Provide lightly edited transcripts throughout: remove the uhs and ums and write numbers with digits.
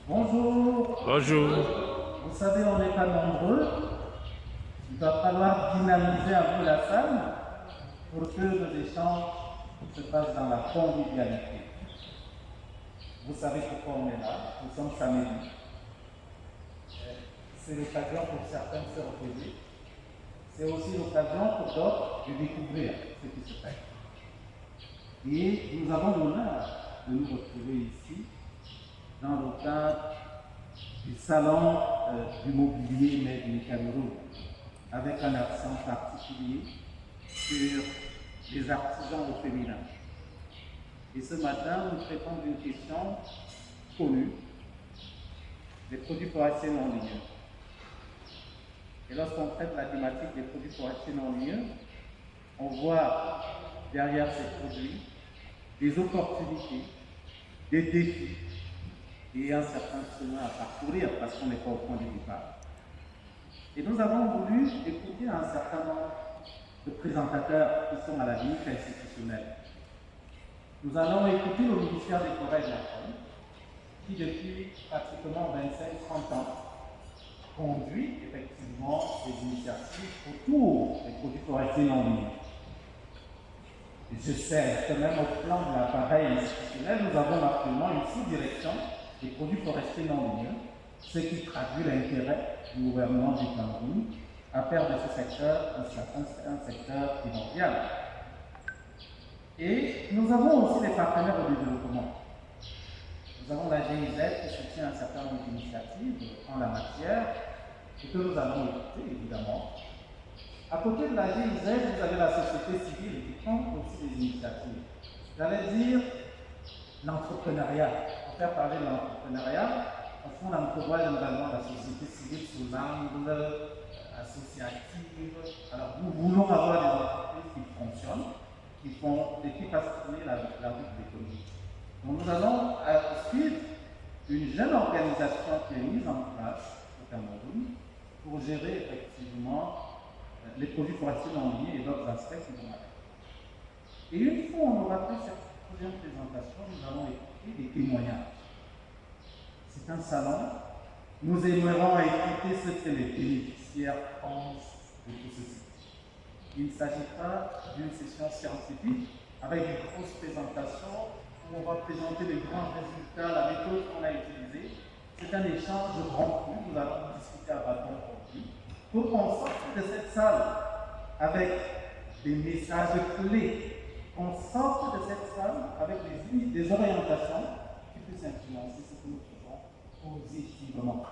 Bonjour. Bonjour. Vous savez, on n'est pas nombreux. Il va falloir dynamiser un peu la salle pour que nos échanges se fassent dans la convivialité. Vous savez pourquoi on est là. Nous sommes samedi. C'est l'occasion pour certains de se reposer. C'est aussi l'occasion pour d'autres de découvrir ce qui se fait. Et nous avons l'honneur de nous retrouver ici dans le cadre du salon du mobilier Made in Cameroun, avec un accent particulier sur les artisans au féminin. Et ce matin, nous traitons d'une question connue, des produits forestiers non ligneux. Et lorsqu'on traite la thématique des produits forestiers non ligneux, on voit derrière ces produits des opportunités, des défis et un certain chemin à parcourir parce qu'on n'est pas au point de départ. Et nous avons voulu écouter un certain nombre de présentateurs qui sont à la limite institutionnelle. Nous allons écouter le ministère des Forêts de la Faune, qui depuis pratiquement 25-30 ans conduit effectivement des initiatives autour des produits forestiers non ligneux. Et je sais que même au plan de l'appareil institutionnel, nous avons actuellement une sous-direction des produits forestiers non ligneux, ce qui traduit l'intérêt du gouvernement du Cameroun à faire de ce secteur un secteur primordial. Et nous avons aussi des partenaires au développement. Nous avons la GIZ qui soutient un certain nombre d'initiatives en la matière, et que nous allons écouter évidemment. À côté de la GIZ, vous avez la société civile qui prend aussi des initiatives. J'allais dire l'entrepreneuriat. Pour faire parler de l'entrepreneuriat, au fond, on entrevoit généralement la société civile sous l'angle associative. Alors, nous voulons avoir des entreprises qui fonctionnent, qui fassent tourner la route de l'économie. Donc, nous allons suivre une jeune organisation qui est mise en place au Cameroun pour gérer effectivement les produits forestiers non lignés et d'autres aspects qui vont avec. Et une fois on aura fait cette première présentation, nous allons écouter des témoignages. C'est un salon. Nous aimerons écouter ce que les bénéficiaires pensent de tout ceci. Il ne s'agit pas d'une session scientifique avec une grosse présentation où on va présenter les grands résultats, la méthode qu'on a utilisée. C'est un échange rompu. Nous allons discuter à bâton rompu pour qu'on sorte de cette salle avec des messages clés, qu'on sorte de cette salle avec des orientations qui puissent influencer ce que nous faisons positivement.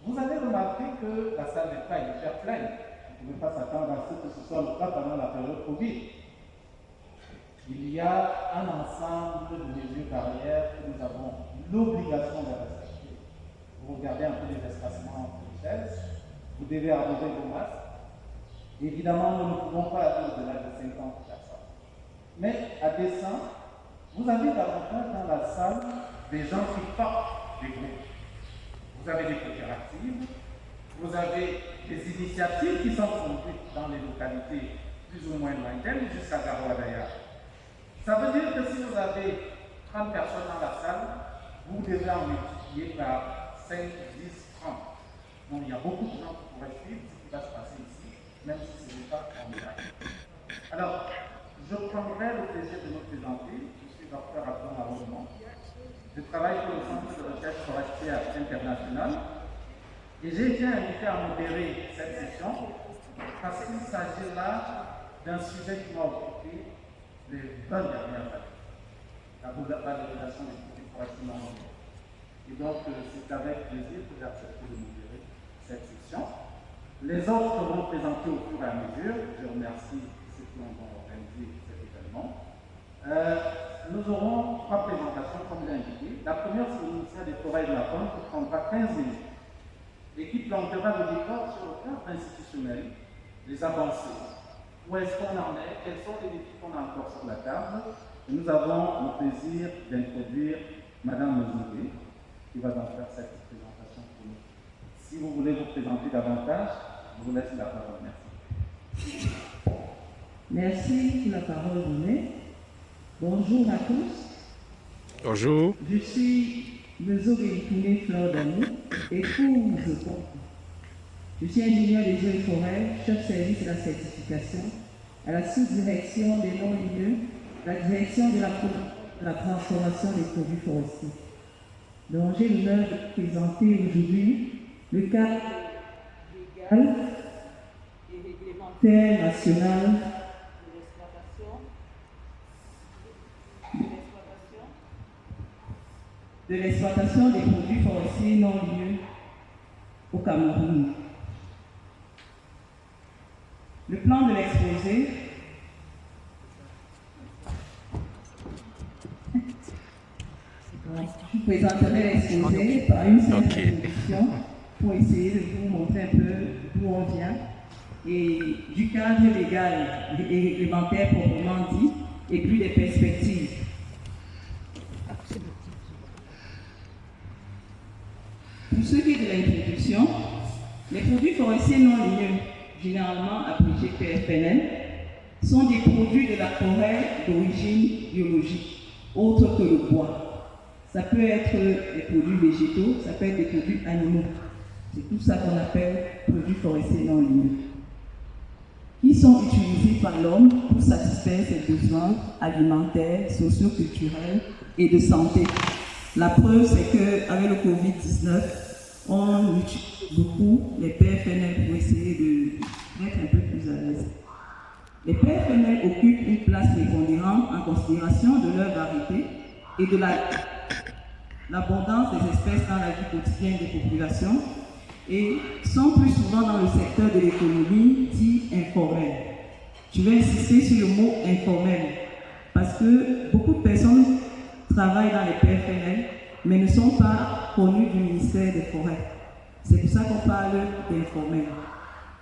Vous avez remarqué que la salle n'est pas hyper pleine. Vous ne pouvez pas s'attendre à ce que ce soit le cas pendant la période Covid. Il y a un ensemble de mesures barrières que nous avons l'obligation de respecter. Vous regardez un peu les espacements entre les chaises, vous devez arroser vos masques. Évidemment, nous ne pouvons pas aller au-delà de 50 personnes. Mais à dessein, vous avez davantage dans la salle des gens qui portent des groupes. Vous avez des coopératives, vous avez des initiatives qui sont conduites dans les localités plus ou moins lointaines, jusqu'à Garoua. Ça veut dire que si vous avez 30 personnes dans la salle, vous devez en multiplier par 5, 10, 30. Donc il y a beaucoup de gens qui pourraient suivre ce qui va se passer ici, même si ce n'est pas en direct. Alors, je prendrai le plaisir de me présenter. Je suis Dr Abdon Arrondement. Je travaille pour le Centre de recherche forestière international et j'ai été invité à modérer cette session parce qu'il s'agit là d'un sujet qui m'a occupé les 20 dernières années, la valorisation des produits forestiers non ligneux. Et donc, c'est avec plaisir que j'ai accepté de modérer cette session. Les autres seront présentés au fur et à mesure. Je remercie ceux qui ont organisé cet événement. Nous aurons 3 présentations, comme j'ai indiqué. La première, c'est le ministère des Forêts et de la Faune, qui prendra 15 minutes et qui plantera le décor sur le cadre institutionnel, les avancées. Où est-ce qu'on en est? Quels sont les défis qu'on a encore sur la table? Et nous avons le plaisir d'introduire Madame Mezoué, qui va donc faire cette présentation pour nous. Si vous voulez vous présenter davantage, je vous laisse la parole. Merci. Merci pour la parole donnée. Bonjour à tous. Bonjour. Je suis Mezo Bélicouné Fleur d'Amour, épouse. Je suis ingénieur des eaux et forêts, chef service de la certification, à la sous-direction des non lieux, la direction de la transformation des produits forestiers. Donc j'ai l'honneur de présenter aujourd'hui le cadre légal et réglementaire national de l'exploitation des produits forestiers non lieux au Cameroun. Le plan de l'exposé je présenterai l'exposé par une simple introduction pour essayer de vous montrer un peu d'où on vient et du cadre légal et réglementaire proprement dit et puis des perspectives. Pour ce qui est de l'introduction, les produits forestiers non ligneux, généralement appelés PFNL, sont des produits de la forêt d'origine biologique, autre que le bois. Ça peut être des produits végétaux, ça peut être des produits animaux. C'est tout ça qu'on appelle produits forestiers non ligneux, qui sont utilisés par l'homme pour satisfaire ses besoins alimentaires, socio-culturels et de santé. La preuve, c'est qu'avec le Covid-19, on utilise beaucoup les PFNL pour essayer d'être un peu plus à l'aise. Les PFNL occupent une place prépondérante en considération de leur variété et de l'abondance des espèces dans la vie quotidienne des populations et sont plus souvent dans le secteur de l'économie dit informel. Je vais insister sur le mot informel parce que beaucoup de personnes travaillent dans les PFNL mais ne sont pas connues du ministère des Forêts. C'est pour ça qu'on parle d'informel.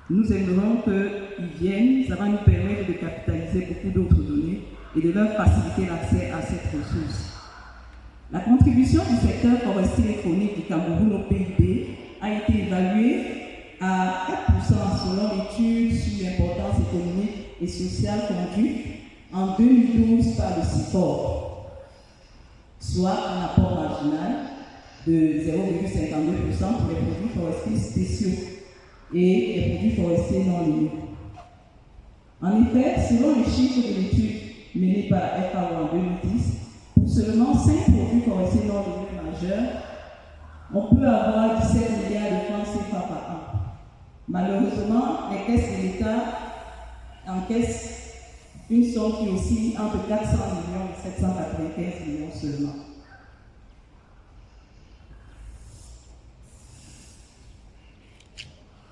Nous aimerons qu'ils viennent, ça va nous permettre de capitaliser beaucoup d'autres données et de leur faciliter l'accès à cette ressource. La contribution du secteur forestier et faunique du Cameroun au PIB a été évaluée à 4% selon l'étude sur l'importance économique et sociale conduite en 2012 par le CIFOR, soit un apport marginal de 0,52% pour les produits forestiers spéciaux et les produits forestiers non ligneux. En effet, selon les chiffres de l'étude menée par la FAO en 2010, pour seulement 5 produits forestiers non ligneux majeurs, on peut avoir 17 milliards de francs CFA par an. Malheureusement, les caisses de l'État encaissent une somme qui oscille entre 400 millions et 795 millions seulement.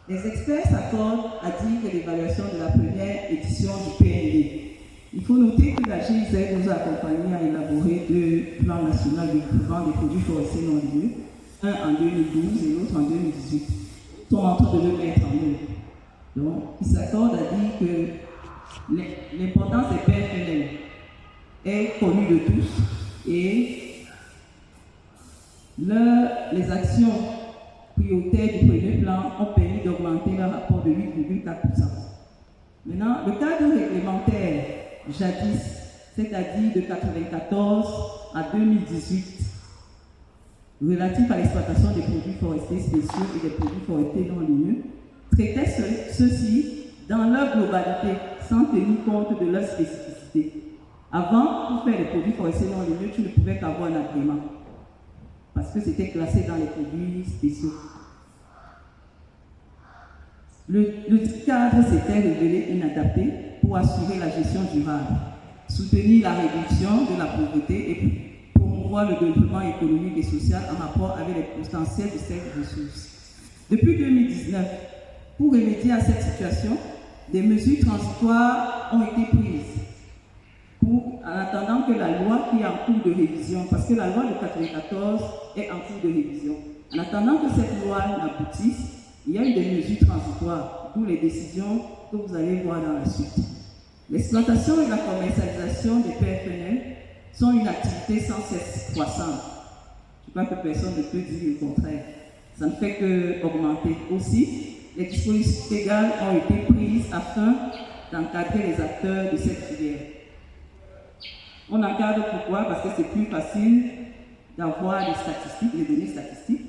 Les experts s'accordent à dire que l'évaluation de la première édition du PND. Il faut noter que la GIZ nous a accompagnés à élaborer deux plans nationaux de développement des produits forestiers non ligneux, un en 2012 et l'autre en 2018. Ils sont en train de le mettre en œuvre. Donc, ils s'accordent à dire que l'importance des PFNL est connue de tous et les actions prioritaires du premier plan ont permis d'augmenter leur rapport de 8,4%. Maintenant, le cadre réglementaire jadis, c'est-à-dire de 1994 à 2018, relatif à l'exploitation des produits forestiers spéciaux et des produits forestiers non ligneux, traitait ceux-ci dans leur globalité, sans tenir compte de leur spécificité. Avant, pour faire des produits forestiers non ligneux, tu ne pouvais qu'avoir un agrément, parce que c'était classé dans les produits spéciaux. Le cadre s'était révélé inadapté pour assurer la gestion durable, soutenir la réduction de la pauvreté et promouvoir le développement économique et social en rapport avec les potentiels de ces ressources. Depuis 2019, pour remédier à cette situation, des mesures transitoires ont été prises en attendant que la loi qui est en cours de révision, parce que la loi de 1994 est en cours de révision, en attendant que cette loi n'aboutisse, il y a eu des mesures transitoires, d'où les décisions que vous allez voir dans la suite. L'exploitation et la commercialisation des PFNL sont une activité sans cesse croissante. Je crois que personne ne peut dire le contraire. Ça ne fait qu'augmenter. Aussi, les dispositions légales ont été prises afin d'encadrer les acteurs de cette filière. On encadre pourquoi? Parce que c'est plus facile d'avoir les statistiques, les données statistiques,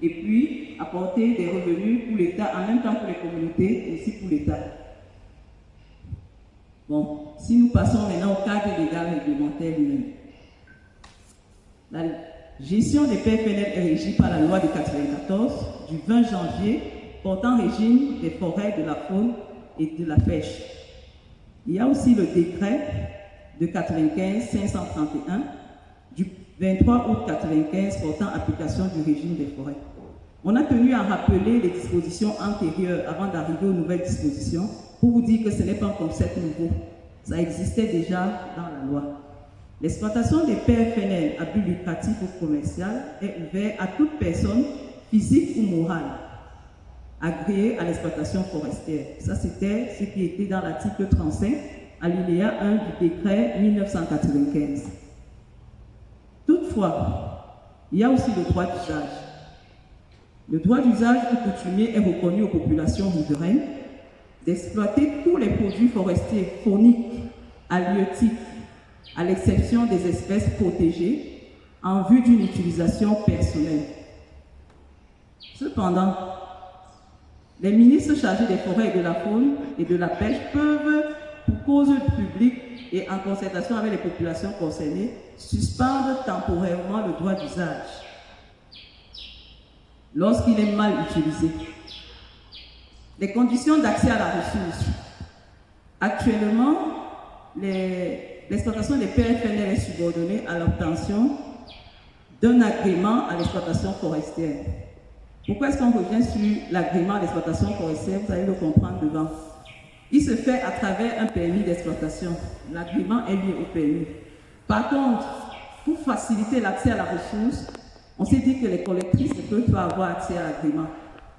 et puis apporter des revenus pour l'État, en même temps pour les communautés et aussi pour l'État. Bon, si nous passons maintenant au cadre légal réglementaire lui-même. La gestion des PFNL est régie par la loi de 1994 du 20 janvier portant régime des forêts, de la faune et de la pêche. Il y a aussi le décret de 95-531 du 23 août 1995 portant application du régime des forêts. On a tenu à rappeler les dispositions antérieures avant d'arriver aux nouvelles dispositions pour vous dire que ce n'est pas un concept nouveau. Ça existait déjà dans la loi. L'exploitation des PFNL à but lucratif ou commercial est ouverte à toute personne physique ou morale agréée à l'exploitation forestière. Ça, c'était ce qui était dans l'article 35, alinéa 1 du décret 1995. Toutefois, il y a aussi le droit d'usage. Le droit d'usage ou coutumier est reconnu aux populations riveraines d'exploiter tous les produits forestiers fauniques, halieutiques, à l'exception des espèces protégées, en vue d'une utilisation personnelle. Cependant, les ministres chargés des forêts et de la faune et de la pêche peuvent, pour cause publique et en concertation avec les populations concernées, suspendre temporairement le droit d'usage lorsqu'il est mal utilisé. Les conditions d'accès à la ressource. Actuellement, l'exploitation des PFNL est subordonnée à l'obtention d'un agrément à l'exploitation forestière. Pourquoi est-ce qu'on revient sur l'agrément à l'exploitation forestière? Vous allez le comprendre devant. Il se fait à travers un permis d'exploitation. L'agrément est lié au permis. Par contre, pour faciliter l'accès à la ressource, on s'est dit que les collectrices ne peuvent pas avoir accès à l'agrément.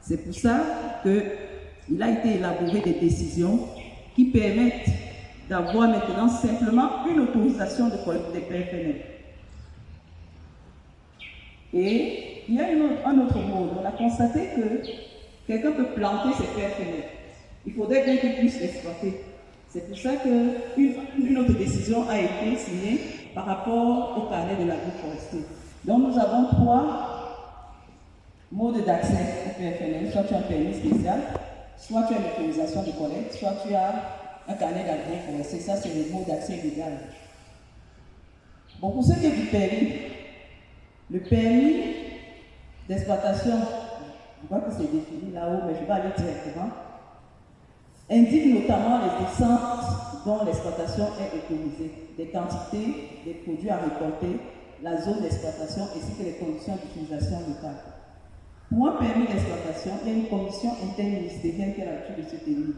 C'est pour ça qu'il a été élaboré des décisions qui permettent d'avoir maintenant simplement une autorisation de collecte des PFNL. Et il y a un autre mode. On a constaté que quelqu'un peut planter ses PFNL. Il faudrait bien qu'il puisse l'exploiter. C'est pour ça qu'une autre décision a été signée par rapport au carnet de l'agroforestier. Donc nous avons 3 modes d'accès au PFNL. Soit tu as un permis spécial, soit tu as une autorisation de collecte, soit tu as un carnet d'agroforestier. Ça, c'est le mode d'accès légal. Bon, pour ce qui est du permis, le permis d'exploitation, je vois que c'est défini là-haut, mais je vais aller directement, indique notamment les essences dont l'exploitation est autorisée, des quantités, des produits à récolter, la zone d'exploitation ainsi que les conditions d'utilisation locale. Pour un permis d'exploitation, il y a une commission interministérielle qui a l'habitude de se tenir.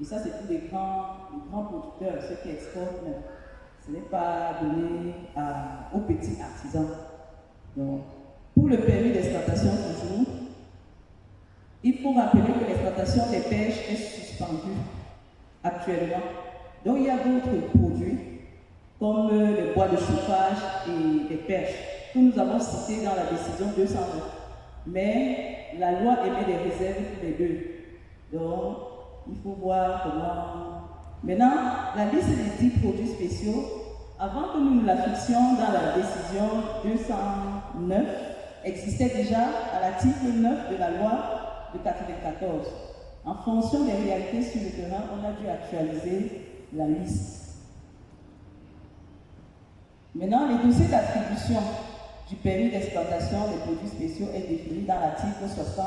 Et ça, c'est pour les grands producteurs, ceux qui exportent même. Ce n'est pas donné aux petits artisans. Donc, pour le permis d'exploitation toujours, il faut rappeler que l'exploitation des pêches est suspendue actuellement. Donc, il y a d'autres produits comme les bois de chauffage et les perches que nous avons cités dans la décision 209. Mais la loi émet des réserves pour les deux. Donc, il faut voir comment... Maintenant, la liste des 10 produits spéciaux, avant que nous la fixions dans la décision 209, existait déjà à l'article 9 de la loi de 1994. En fonction des réalités sur le terrain, on a dû actualiser la liste. Maintenant, les dossiers d'attribution du permis d'exploitation des produits spéciaux est défini dans l'article 60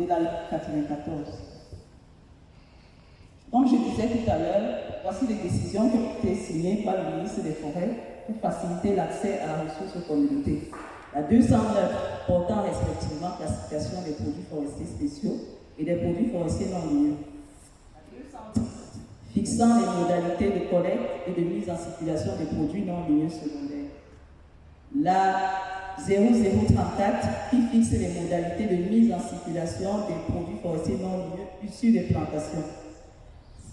de la loi 1994. Comme je disais tout à l'heure, voici les décisions qui ont été signées par le ministre des Forêts pour faciliter l'accès à la ressource aux communautés. La 209 portant respectivement classification des produits forestiers spéciaux et des produits forestiers non ligneux. La 210 fixant les modalités de collecte et de mise en circulation des produits non ligneux secondaires. La 0034 qui fixe les modalités de mise en circulation des produits forestiers non ligneux issus des plantations.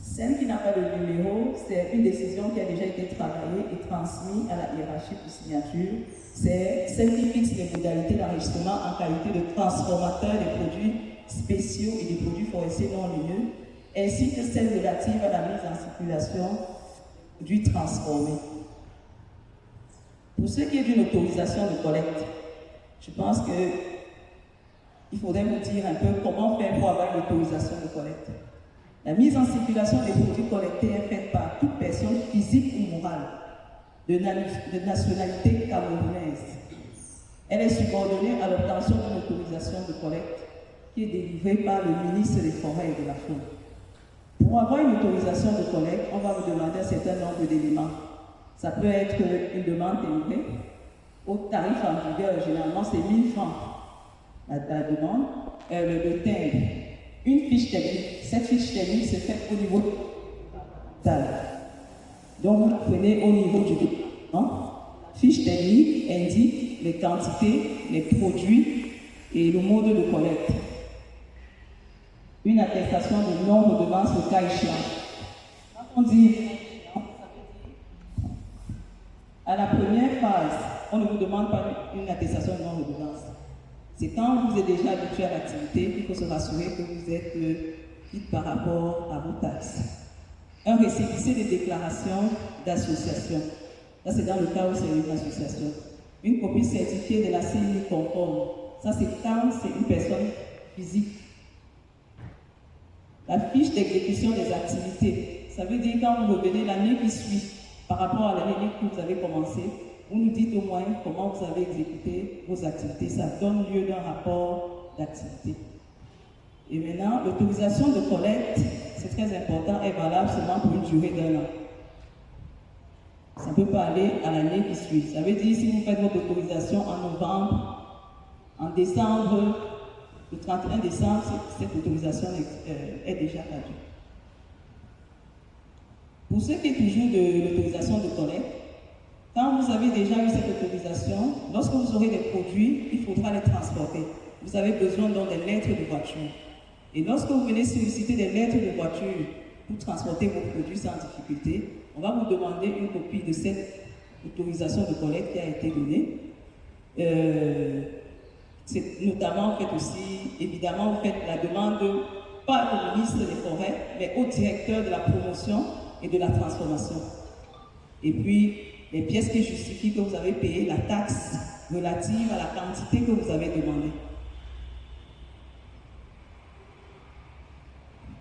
Celle qui n'a pas de numéro, c'est une décision qui a déjà été travaillée et transmise à la hiérarchie pour signature. C'est celle qui fixe les modalités d'enregistrement en qualité de transformateur des produits spéciaux et des produits forestiers non ligneux, ainsi que celle relative à la mise en circulation du transformé. Pour ce qui est d'une autorisation de collecte, je pense qu'il faudrait vous dire un peu comment faire pour avoir une autorisation de collecte. La mise en circulation des produits collectés est faite par toute personne physique ou morale de nationalité camerounaise. Elle est subordonnée à l'obtention d'une autorisation de collecte qui est délivrée par le ministre des Forêts et de la Faune. Pour avoir une autorisation de collecte, on va vous demander un certain nombre d'éléments. Ça peut être une demande délivrée. Au tarif en vigueur, généralement, c'est 1000 francs la demande. Le timbre, une fiche technique. Cette fiche technique se fait au niveau de donc, vous la prenez au niveau du document. Fiche technique indique les quantités, les produits et le mode de collecte. Une attestation de non-redevance au cas échéant. Quand on dit à la première phase, on ne vous demande pas une attestation de non-redevance. C'est quand vous êtes déjà habitué à l'activité qu'il faut se rassurer que vous êtes quitte par rapport à vos taxes. Un récépissé de déclaration d'association. Ça, c'est dans le cas où c'est une association. Une copie certifiée de la CNI conforme. Ça, c'est quand c'est une personne physique. La fiche d'exécution des activités. Ça veut dire quand vous revenez l'année qui suit par rapport à l'année que vous avez commencé, vous nous dites au moins comment vous avez exécuté vos activités. Ça donne lieu d'un rapport d'activité. Et maintenant, l'autorisation de collecte, c'est très important, est valable seulement pour une durée d'1 an. Ça ne peut pas aller à l'année qui suit. Ça veut dire si vous faites votre autorisation en novembre, en décembre, le 31 décembre, cette autorisation est déjà caduque. Pour ce qui est toujours de l'autorisation de collecte, quand vous avez déjà eu cette autorisation, lorsque vous aurez des produits, il faudra les transporter. Vous avez besoin donc des lettres de voiture. Et lorsque vous venez solliciter des lettres de voiture pour transporter vos produits sans difficulté, on va vous demander une copie de cette autorisation de collecte qui a été donnée. C'est notamment, faites aussi, évidemment, vous faites la demande pas au ministre des Forêts, mais au directeur de la promotion et de la transformation. Et puis, les pièces qui justifient que vous avez payé la taxe relative à la quantité que vous avez demandée.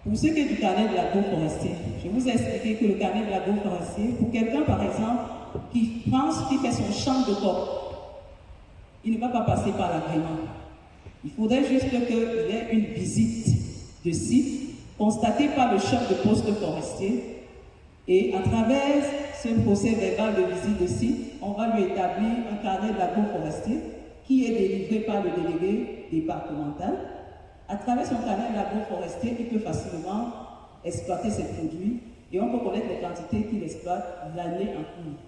Pour ce qui est du carnet de l'agroforestier, je vous ai expliqué que le carnet de l'agroforestier, pour quelqu'un par exemple qui fait son champ de coque, il ne va pas passer par l'agrément. Il faudrait juste qu'il ait une visite de site constatée par le chef de poste forestier et à travers ce procès verbal de visite de site, on va lui établir un carnet de l'agroforestier qui est délivré par le délégué départemental. À travers son carnet de l'agroforestier, il peut facilement exploiter ses produits et on peut connaître les quantités qu'il exploite l'année en cours.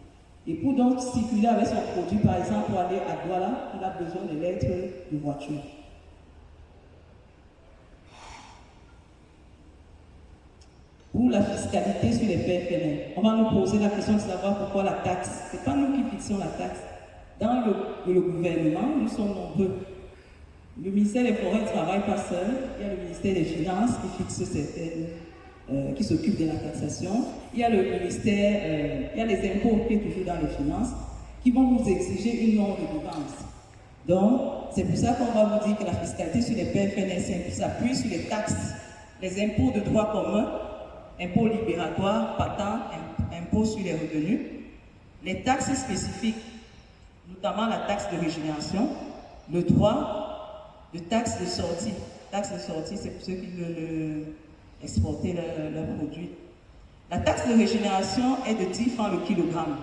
Et pour donc circuler avec son produit, par exemple, pour aller à Douala, il a besoin de lettres de voiture. Pour la fiscalité sur les PFNL, on va nous poser la question de savoir pourquoi la taxe. Ce n'est pas nous qui fixons la taxe. Dans le gouvernement, nous sommes nombreux. Le ministère des Forêts ne travaille pas seul. Il y a le ministère des Finances qui fixe certaines, qui s'occupe de la taxation. Il y a le ministère, il y a les impôts qui est toujours dans les finances, qui vont vous exiger une non-redevance. Donc, c'est pour ça qu'on va vous dire que la fiscalité sur les PFNL s'appuie sur les taxes, les impôts de droit commun, impôts libératoires, patents, impôts sur les revenus, les taxes spécifiques, notamment la taxe de régénération, le droit de taxe de sortie. Taxe de sortie, c'est pour ceux qui veulent exporter leurs produits. La taxe de régénération est de 10 francs le kilogramme,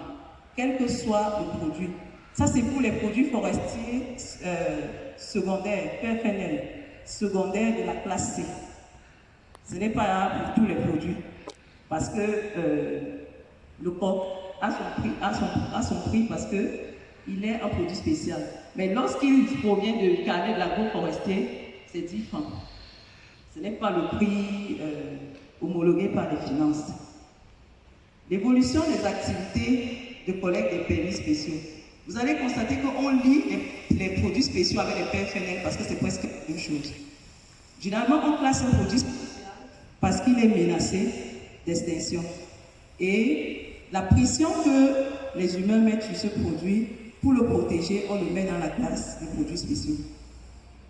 quel que soit le produit. Ça, c'est pour les produits forestiers secondaires, PFNL, secondaires de la classe C. Ce n'est pas là pour tous les produits, parce que le coq a son prix parce qu'il est un produit spécial. Mais lorsqu'il provient du carnet de l'agroforestier, c'est 10 francs. Ce n'est pas le prix homologué par les finances. L'évolution des activités de collecte des permis spéciaux. Vous allez constater qu'on lit les produits spéciaux avec les PFNL parce que c'est presque la même chose. Généralement, on classe un produit spécial parce qu'il est menacé d'extinction. Et la pression que les humains mettent sur ce produit pour le protéger, on le met dans la classe des produits spéciaux.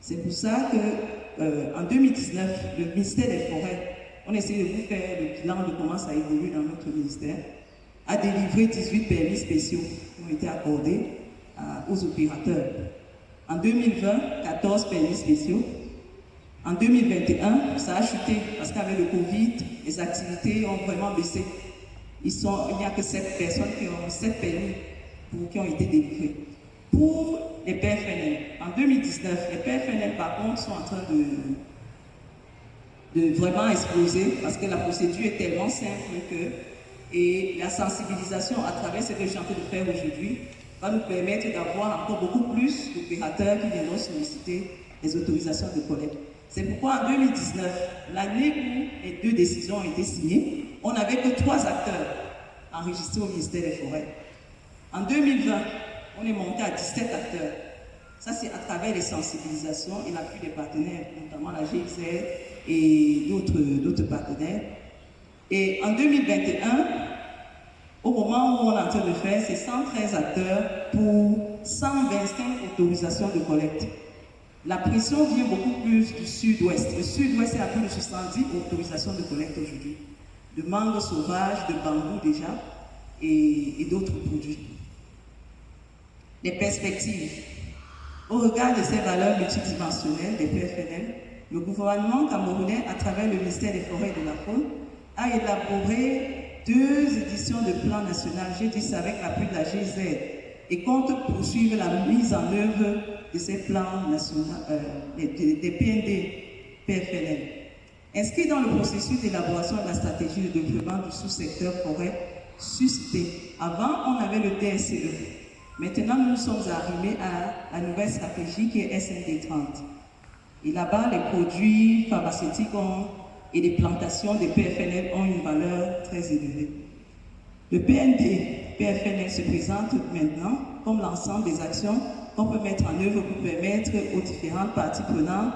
C'est pour ça que en 2019, le ministère des Forêts, on essaie de vous faire le bilan de comment ça évolue dans notre ministère, a délivré 18 permis spéciaux qui ont été accordés aux opérateurs. En 2020, 14 permis spéciaux. En 2021, ça a chuté parce qu'avec le Covid, les activités ont vraiment baissé. Il n'y a que 7 personnes qui ont 7 permis qui ont été délivrés. Pour les PFNL, en 2019, les PFNL par contre sont en train de vraiment exploser parce que la procédure est tellement simple et la sensibilisation à travers ce que je suis en train de faire aujourd'hui va nous permettre d'avoir encore beaucoup plus d'opérateurs qui viendront solliciter les autorisations de collecte. C'est pourquoi en 2019, l'année où les 2 décisions ont été signées, on n'avait que 3 acteurs enregistrés au ministère des Forêts. En 2020, on est monté à 17 acteurs. Ça, c'est à travers les sensibilisations et l'appui des partenaires, notamment la GIZ et d'autres partenaires. Et en 2021, au moment où on est en train de faire, c'est 113 acteurs pour 125 autorisations de collecte. La pression vient beaucoup plus du sud-ouest. Le sud-ouest est à plus de 70 autorisations de collecte aujourd'hui. De mangue sauvage, de bambou déjà, et d'autres produits. Les perspectives. Au regard de ces valeurs multidimensionnelles des PFNL, le gouvernement camerounais, à travers le ministère des Forêts et de la Faune, a élaboré 2 éditions de plan national, j'ai dit ça avec l'appui de la GIZ, et compte poursuivre la mise en œuvre de ces plans nationaux, des PND PFNL. Inscrit dans le processus d'élaboration de la stratégie de développement du sous-secteur forêt suscité. Avant, on avait le DSCE. Maintenant, nous sommes arrivés à la nouvelle stratégie qui est SND 30. Et là-bas, les produits pharmaceutiques et les plantations des PFNL ont une valeur très élevée. Le PND PFNL se présente maintenant comme l'ensemble des actions qu'on peut mettre en œuvre pour permettre aux différentes parties prenantes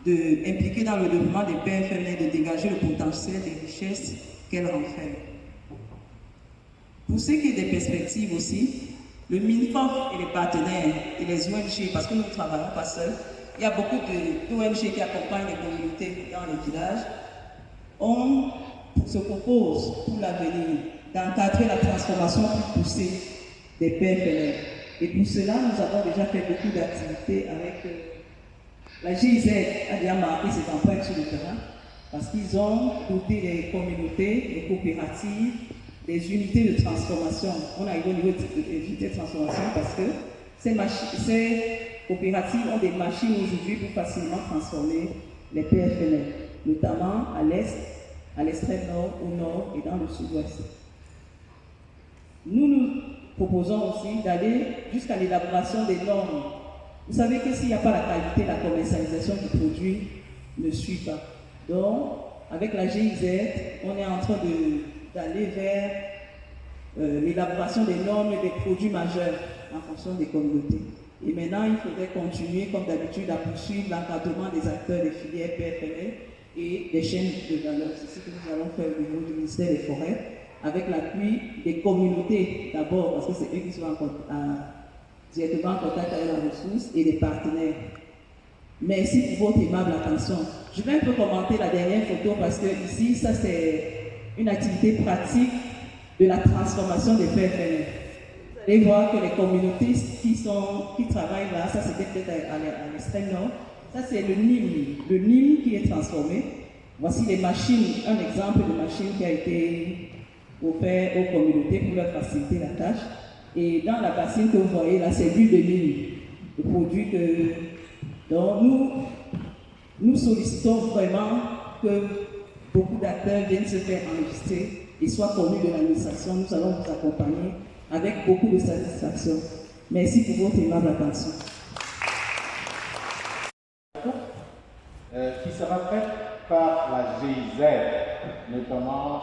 impliquées dans le développement des PFNL de dégager le potentiel des richesses qu'elles renferment. Pour ce qui est des perspectives aussi, le MINFOF et les partenaires et les ONG, parce que nous ne travaillons pas seuls, il y a beaucoup d'ONG qui accompagnent les communautés dans les villages, se proposent pour l'avenir d'encadrer la transformation plus poussée des PFNL. Et pour cela, nous avons déjà fait beaucoup d'activités avec la GIZ a déjà marqué ses empreintes sur le terrain parce qu'ils ont doté les communautés, les coopératives, des unités de transformation. On a eu au niveau des unités de transformation parce que ces coopératives ont des machines aujourd'hui pour facilement transformer les PFNL, notamment à l'est, à l'extrême nord, au nord et dans le sud-ouest. Nous proposons aussi d'aller jusqu'à l'élaboration des normes. Vous savez que s'il n'y a pas la qualité, la commercialisation du produit ne suit pas. Donc, avec la GIZ, on est en train d'aller vers l'élaboration des normes et des produits majeurs en fonction des communautés. Et maintenant, il faudrait continuer, comme d'habitude, à poursuivre l'encadrement des acteurs des filières PFNL et des chaînes de valeur. C'est ce que nous allons faire au niveau du ministère des Forêts, avec l'appui des communautés d'abord, parce que c'est eux qui sont directement en contact avec la ressource, et des partenaires. Merci pour votre aimable attention. Je vais un peu commenter la dernière photo parce que ici, ça c'est une activité pratique de la transformation des PFNL. Vous allez voir que les communautés qui travaillent là, ça c'était peut-être à l'extrême nord, ça c'est le Nîmes qui est transformé. Voici les machines, un exemple de machine qui a été offert aux communautés pour leur faciliter la tâche. Et dans la bassine que vous voyez là, c'est l'huile de Nîmes, le produit donc nous sollicitons vraiment que beaucoup d'acteurs viennent se faire enregistrer et soient connus de l'administration. Nous allons vous accompagner avec beaucoup de satisfaction. Merci pour votre aimable attention. Qui sera faite par la GIZ, notamment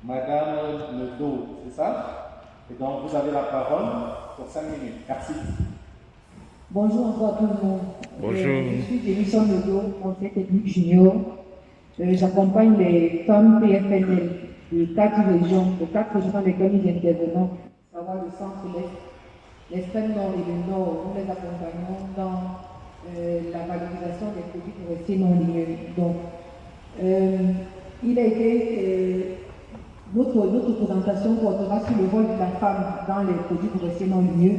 Madame Nedo, c'est ça? Et donc vous avez la parole pour 5 minutes. Merci. Bonjour encore à tout le monde. Bonjour. Je suis Démission Nedo, conseiller technique junior. J'accompagne les femmes PFNL de 4 régions, dans lesquelles nous intervenons, à savoir le centre-est, l'extrême nord et le nord, nous les accompagnons dans la valorisation des produits forestiers non ligneux. Donc, il a été notre présentation portera sur le rôle de la femme dans les produits forestiers non ligneux.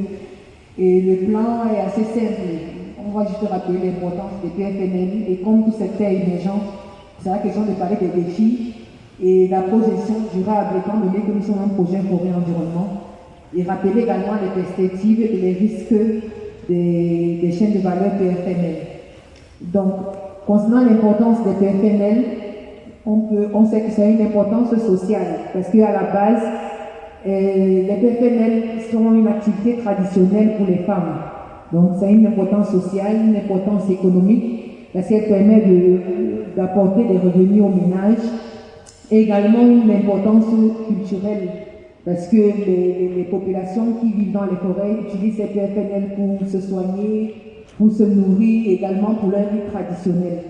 Et le plan est assez simple. On va juste rappeler l'importance des PFNL et comme tout secteur émergent, c'est la question de parler des défis et la gestion durable étant donné que nous sommes un projet forêt-environnement et rappeler également les perspectives et les risques des chaînes de valeur PFNL. Donc, concernant l'importance des PFNL, on sait que c'est une importance sociale parce qu'à la base, les PFNL sont une activité traditionnelle pour les femmes. Donc, c'est une importance sociale, une importance économique parce qu'elle permet d'apporter des revenus aux ménages et également une importance culturelle parce que les populations qui vivent dans les forêts utilisent ces PFNL pour se soigner, pour se nourrir, également pour leur vie traditionnelle.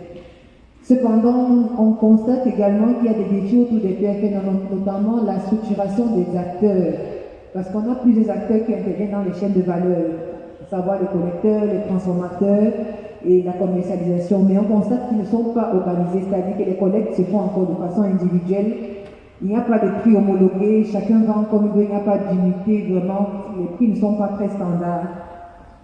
Cependant, on constate également qu'il y a des défis autour des PFNL, notamment la structuration des acteurs, parce qu'on a plusieurs acteurs qui interviennent dans les chaînes de valeur, à savoir les collecteurs, les transformateurs et la commercialisation, mais on constate qu'ils ne sont pas organisés, c'est-à-dire que les collectes se font encore de façon individuelle. Il n'y a pas de prix homologués, chacun vend comme il veut, il n'y a pas d'unité, vraiment, les prix ne sont pas très standards.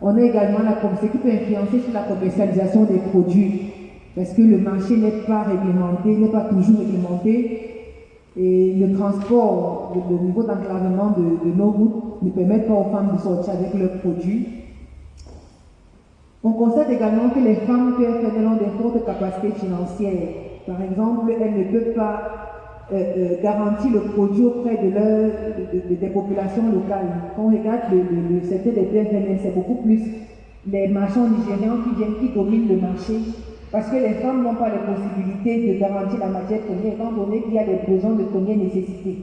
On a également ce qui peut influencer sur la commercialisation des produits, parce que le marché n'est pas réglementé, n'est pas toujours réglementé, et le transport, le niveau d'enclavement de nos routes ne permet pas aux femmes de sortir avec leurs produits. On constate également que les femmes PFNL ont des fortes capacités financières. Par exemple, elles ne peuvent pas garantir le produit auprès des populations locales. Quand on regarde le secteur des PFNL, c'est beaucoup plus les marchands nigérians qui dominent le marché. Parce que les femmes n'ont pas les possibilités de garantir la matière première, étant donné qu'il y a des besoins de première nécessité.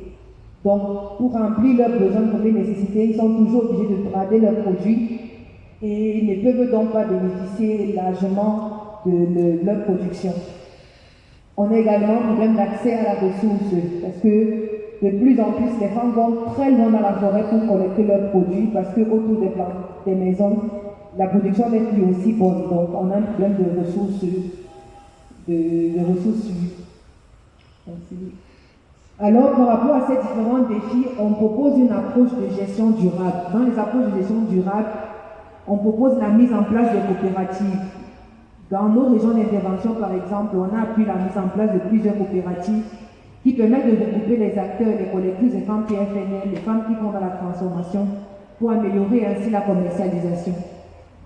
Donc, pour remplir leurs besoins de première nécessité, ils sont toujours obligés de brader leurs produits et ils ne peuvent donc pas bénéficier largement de leur production. On a également un problème d'accès à la ressource, parce que de plus en plus, les femmes vont très loin dans la forêt pour collecter leurs produits, parce qu'autour des maisons, la production n'est plus aussi bonne, donc on a un problème de ressources. Alors, par rapport à ces différents défis, on propose une approche de gestion durable. Dans les approches de gestion durable, on propose la mise en place de coopératives. Dans nos régions d'intervention, par exemple, on a appuyé la mise en place de plusieurs coopératives qui permettent de regrouper les acteurs, les collectrices et femmes PFNL, les femmes qui font dans la transformation, pour améliorer ainsi la commercialisation.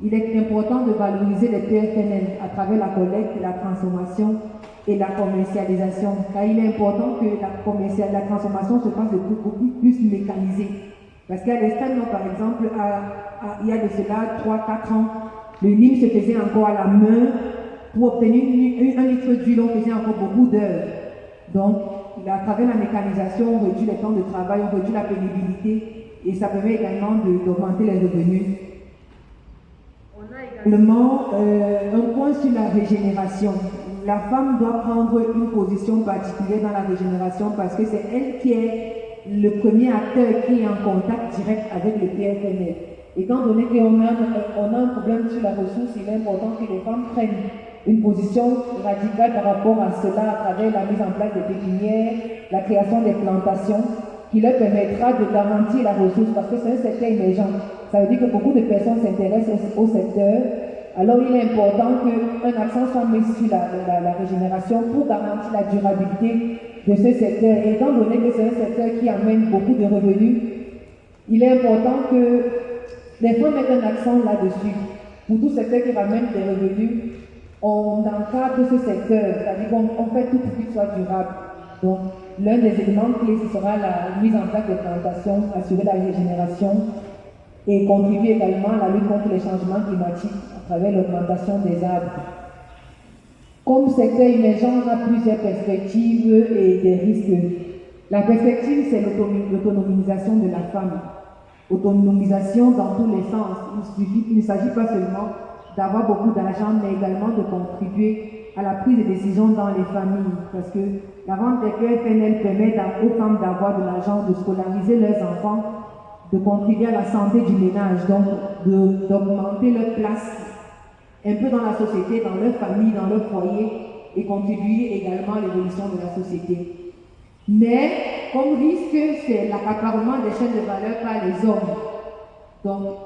Il est important de valoriser les PFNL à travers la collecte, la transformation et la commercialisation, car il est important que la transformation se fasse de beaucoup plus mécanisée. Parce qu'à l'extrême nord, par exemple, il y a de cela 3-4 ans, le Nîmes se faisait encore à la main. Pour obtenir un litre d'huile, on faisait encore beaucoup d'heures. Donc, à travers la mécanisation, on réduit les temps de travail, on réduit la pénibilité et ça permet également d'augmenter les revenus. On a également un point sur la régénération. La femme doit prendre une position particulière dans la régénération parce que c'est elle qui est le premier acteur qui est en contact direct avec le PFNL. Étant donné qu'on a un problème sur la ressource, il est important que les femmes prennent une position radicale par rapport à cela à travers la mise en place des pépinières, la création des plantations, qui leur permettra de garantir la ressource parce que c'est un secteur émergent. Ça veut dire que beaucoup de personnes s'intéressent au secteur. Alors il est important qu'un accent soit mis sur la régénération pour garantir la durabilité de ce secteur. Et étant donné que c'est un secteur qui amène beaucoup de revenus, il est important que les femmes mettent un accent là-dessus. Pour tout secteur qui ramène des revenus, on encadre ce secteur, c'est-à-dire qu'on fait tout pour qu'il soit durable. Donc, l'un des éléments clés, ce sera la mise en place des plantations, assurer la régénération et contribuer également à la lutte contre les changements climatiques à travers l'augmentation des arbres. Comme secteur émergent, on a plusieurs perspectives et des risques. La perspective, c'est l'autonomisation de la femme. Autonomisation dans tous les sens. Il ne s'agit pas seulement d'avoir beaucoup d'argent, mais également de contribuer à la prise de décision dans les familles. Parce que la vente des PFNL permet aux femmes d'avoir de l'argent, de scolariser leurs enfants de contribuer à la santé du ménage, donc d'augmenter leur place un peu dans la société, dans leur famille, dans leur foyer, et contribuer également à l'évolution de la société. Mais, comme risque, c'est l'accaparement des chaînes de valeur par les hommes. Donc,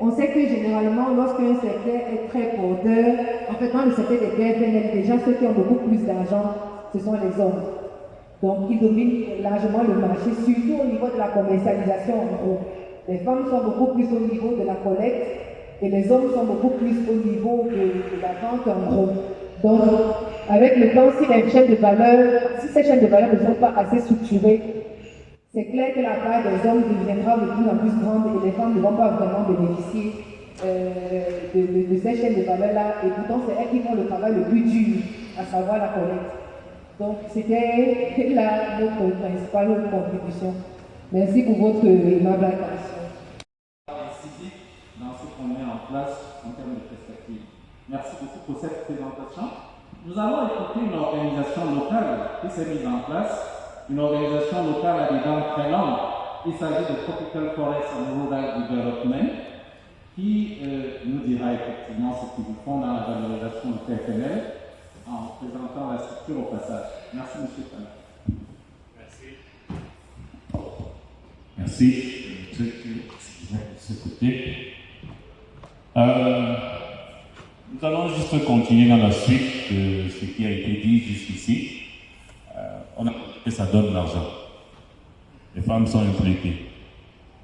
on sait que généralement, lorsqu'un secteur est très porteur, en fait, dans le secteur des PFNL, déjà, ceux qui ont beaucoup plus d'argent, ce sont les hommes. Donc, ils dominent largement le marché, surtout au niveau de la commercialisation, en gros. Les femmes sont beaucoup plus au niveau de la collecte et les hommes sont beaucoup plus au niveau de la vente, en gros. Donc, avec le temps, si ces chaînes de valeur ne sont pas assez structurées, c'est clair que la part des hommes deviendra de plus en plus grande et les femmes ne vont pas vraiment bénéficier de ces chaînes de valeur-là. Et pourtant, c'est elles qui font le travail le plus dur, à savoir la collecte. Donc, c'était là notre principale contribution. Merci pour votre aimable attention. Décisif dans ce qu'on met en place en termes de perspective. Merci beaucoup pour cette présentation. Nous allons écouter une organisation locale qui s'est mise en place, une organisation locale à des dents très longues. Il s'agit de Tropical Forest and Rural Development, qui nous dira effectivement ce qu'ils font dans la valorisation du PFNL en présentant la structure au passage. Merci, M. Fana. Merci. Merci. De ce côté. Nous allons juste continuer dans la suite de ce qui a été dit jusqu'ici. On a dit que ça donne l'argent. Les femmes sont impliquées.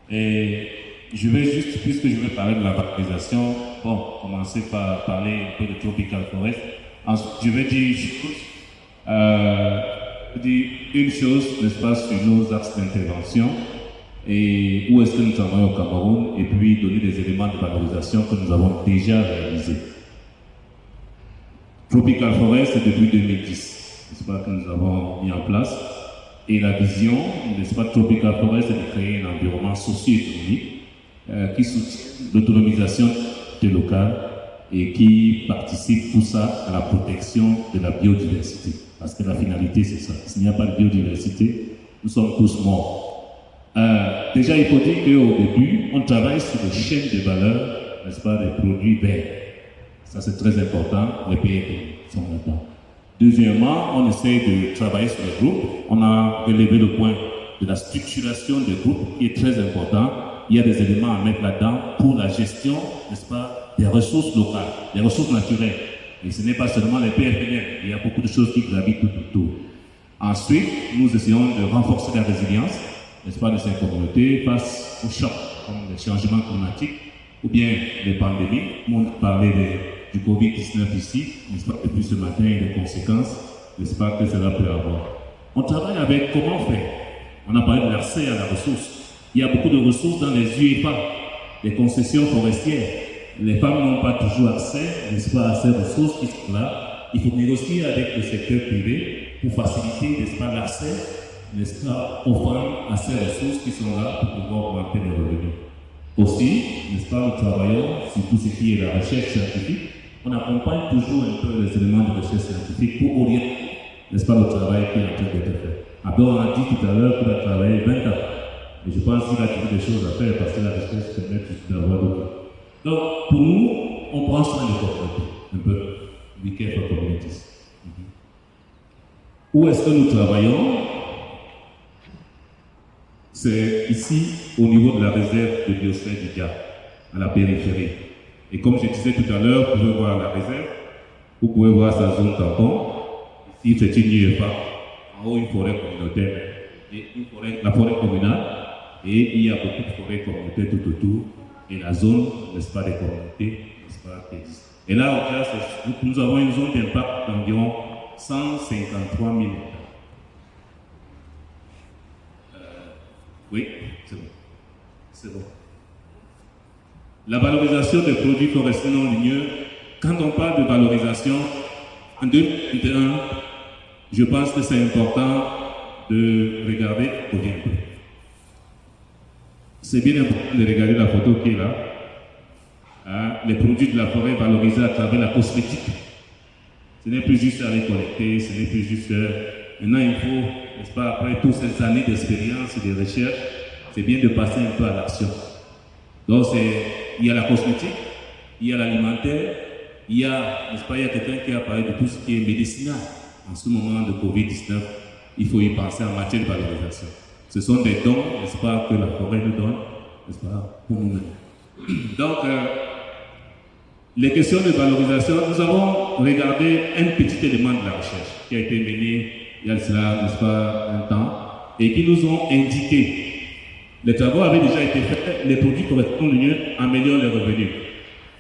Et je vais juste, puisque je vais parler de la valorisation, commencer par parler un peu de Tropical Forest. Ensuite, je vais dire une chose, n'est-ce pas, sur nos axes d'intervention et où est-ce que nous travaillons au Cameroun, et puis donner des éléments de valorisation que nous avons déjà réalisés. Tropical Forest, c'est depuis 2010, n'est-ce pas, que nous avons mis en place. Et la vision, n'est-ce pas, Tropical Forest, c'est de créer un environnement socio-économique qui soutient l'autonomisation des locales et qui participe tout ça à la protection de la biodiversité. Parce que la finalité, c'est ça. S'il n'y a pas de biodiversité, nous sommes tous morts. Déjà, il faut dire qu'au début, on travaille sur des chaînes de valeur, n'est-ce pas, des produits verts. Ça, c'est très important. Les pays sont là-dedans. Deuxièmement, on essaie de travailler sur les groupes. On a relevé le point de la structuration des groupes qui est très important. Il y a des éléments à mettre là-dedans pour la gestion, n'est-ce pas, des ressources locales, des ressources naturelles. Et ce n'est pas seulement les PFNL, il y a beaucoup de choses qui gravitent tout autour. Ensuite, nous essayons de renforcer la résilience, n'est-ce pas, de ces communautés face aux chocs, comme les changements climatiques ou bien les pandémies. On parlait du Covid-19 ici, n'est-ce pas, depuis ce matin, et les conséquences, n'est-ce pas, que cela peut avoir. On travaille avec comment faire. On a parlé de l'accès à la ressource. Il y a beaucoup de ressources dans les UEPA, les concessions forestières. Les femmes n'ont pas toujours accès, n'est-ce pas, à ces ressources qui sont là. Il faut négocier avec le secteur privé pour faciliter, n'est-ce pas, l'accès, n'est-ce pas, aux femmes à ces ressources qui sont là pour pouvoir augmenter les revenus. Aussi, n'est-ce pas, nous travaillons sur tout ce qui est la recherche scientifique. On accompagne toujours un peu les éléments de recherche scientifique pour orienter, n'est-ce pas, le travail qui est en train d'être fait. Abdou a dit tout à l'heure qu'il a travaillé 20 ans. Et je pense qu'il a toujours des choses à faire parce que la recherche permet d'avoir d'autres. Donc, pour nous, on prend soin des communautés, un peu. We care for communities. Où est-ce que nous travaillons? C'est ici, au niveau de la réserve de biosphère du Dia, à la périphérie. Et comme je disais tout à l'heure, vous pouvez voir la réserve, vous pouvez voir sa zone tampon. Ici, c'est une UEFA, en haut une forêt communautaire, et la forêt communale, et il y a beaucoup de forêts communautaires tout autour, et la zone, n'est-ce pas, des communautés, n'est-ce pas, qui existe. Et là, au clair, nous avons une zone d'impact d'environ 153 000 hectares. Oui, c'est bon. C'est bon. La valorisation des produits forestiers non ligneux, quand on parle de valorisation, en 2021, je pense que c'est important de regarder au bien. C'est bien important de regarder la photo qui est là. Les produits de la forêt valorisés à travers la cosmétique. Ce n'est plus juste à les collecter, ce n'est plus juste... maintenant, il faut, n'est-ce pas, après toutes ces années d'expérience et de recherche, c'est bien de passer un peu à l'action. Donc, il y a la cosmétique, il y a l'alimentaire, il y a, n'est-ce pas, il y a quelqu'un qui a parlé de tout ce qui est médicinal. En ce moment de Covid-19, il faut y penser en matière de valorisation. Ce sont des dons, n'est-ce pas, que la forêt nous donne, n'est-ce pas, pour nous-mêmes. Donc, les questions de valorisation, nous avons regardé un petit élément de la recherche qui a été mené il y a cela, n'est-ce pas, un temps, et qui nous ont indiqué, les travaux avaient déjà été faits, les produits correspondent mieux, améliorent les revenus.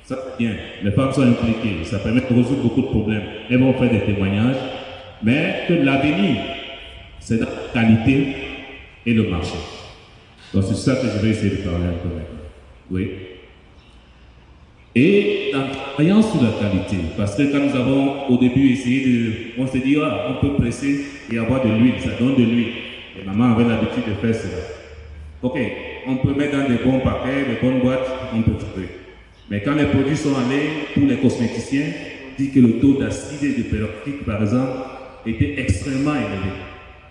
Ça, c'est bien. Les femmes sont impliquées, ça permet de résoudre beaucoup de problèmes. Elles vont faire des témoignages, mais que l'avenir, c'est dans la qualité et le marché. Donc, c'est ça que je vais essayer de parler un peu maintenant. Oui. Et en travaillant sur la qualité, parce que quand nous avons au début essayé de, on s'est dit, ah, on peut presser et avoir de l'huile, ça donne de l'huile. Et maman avait l'habitude de faire cela. Ok, on peut mettre dans des bons paquets, des bonnes boîtes, on peut trouver. Mais quand les produits sont allés pour les cosméticiens, on dit que le taux d'acide et de peroxyde, par exemple, était extrêmement élevé.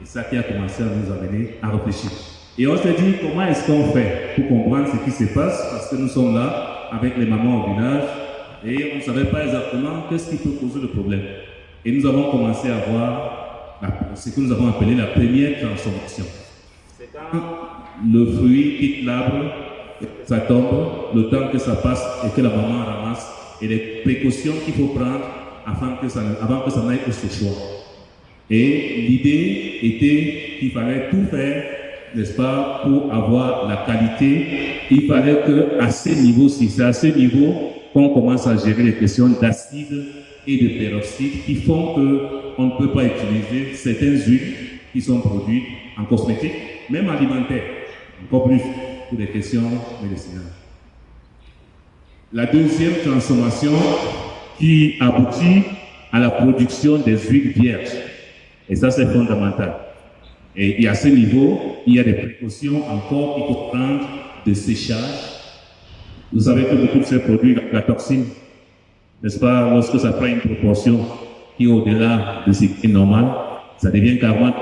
Et ça qui a commencé à nous amener à réfléchir. Et on s'est dit, comment est-ce qu'on fait pour comprendre ce qui se passe, parce que nous sommes là avec les mamans au village et on ne savait pas exactement qu'est-ce qui peut causer le problème. Et nous avons commencé à voir ce que nous avons appelé la première transformation. C'est quand le fruit quitte l'arbre, ça tombe, le temps que ça passe et que la maman ramasse et les précautions qu'il faut prendre avant que ça n'aille au séchoir. Et l'idée était qu'il fallait tout faire, n'est-ce pas, pour avoir la qualité. Il fallait qu'à ce niveau-ci, c'est à ce niveau qu'on commence à gérer les questions d'acide et de peroxyde qui font qu'on ne peut pas utiliser certaines huiles qui sont produites en cosmétique, même alimentaire, encore plus pour des questions médicinales. La deuxième transformation qui aboutit à la production des huiles vierges. Et ça, c'est fondamental. Et à ce niveau, il y a des précautions encore qu'il faut prendre de séchage. Vous savez que beaucoup de ces produits, la toxine, n'est-ce pas, lorsque ça prend une proportion qui est au-delà de ce qui est normal, ça devient carrément,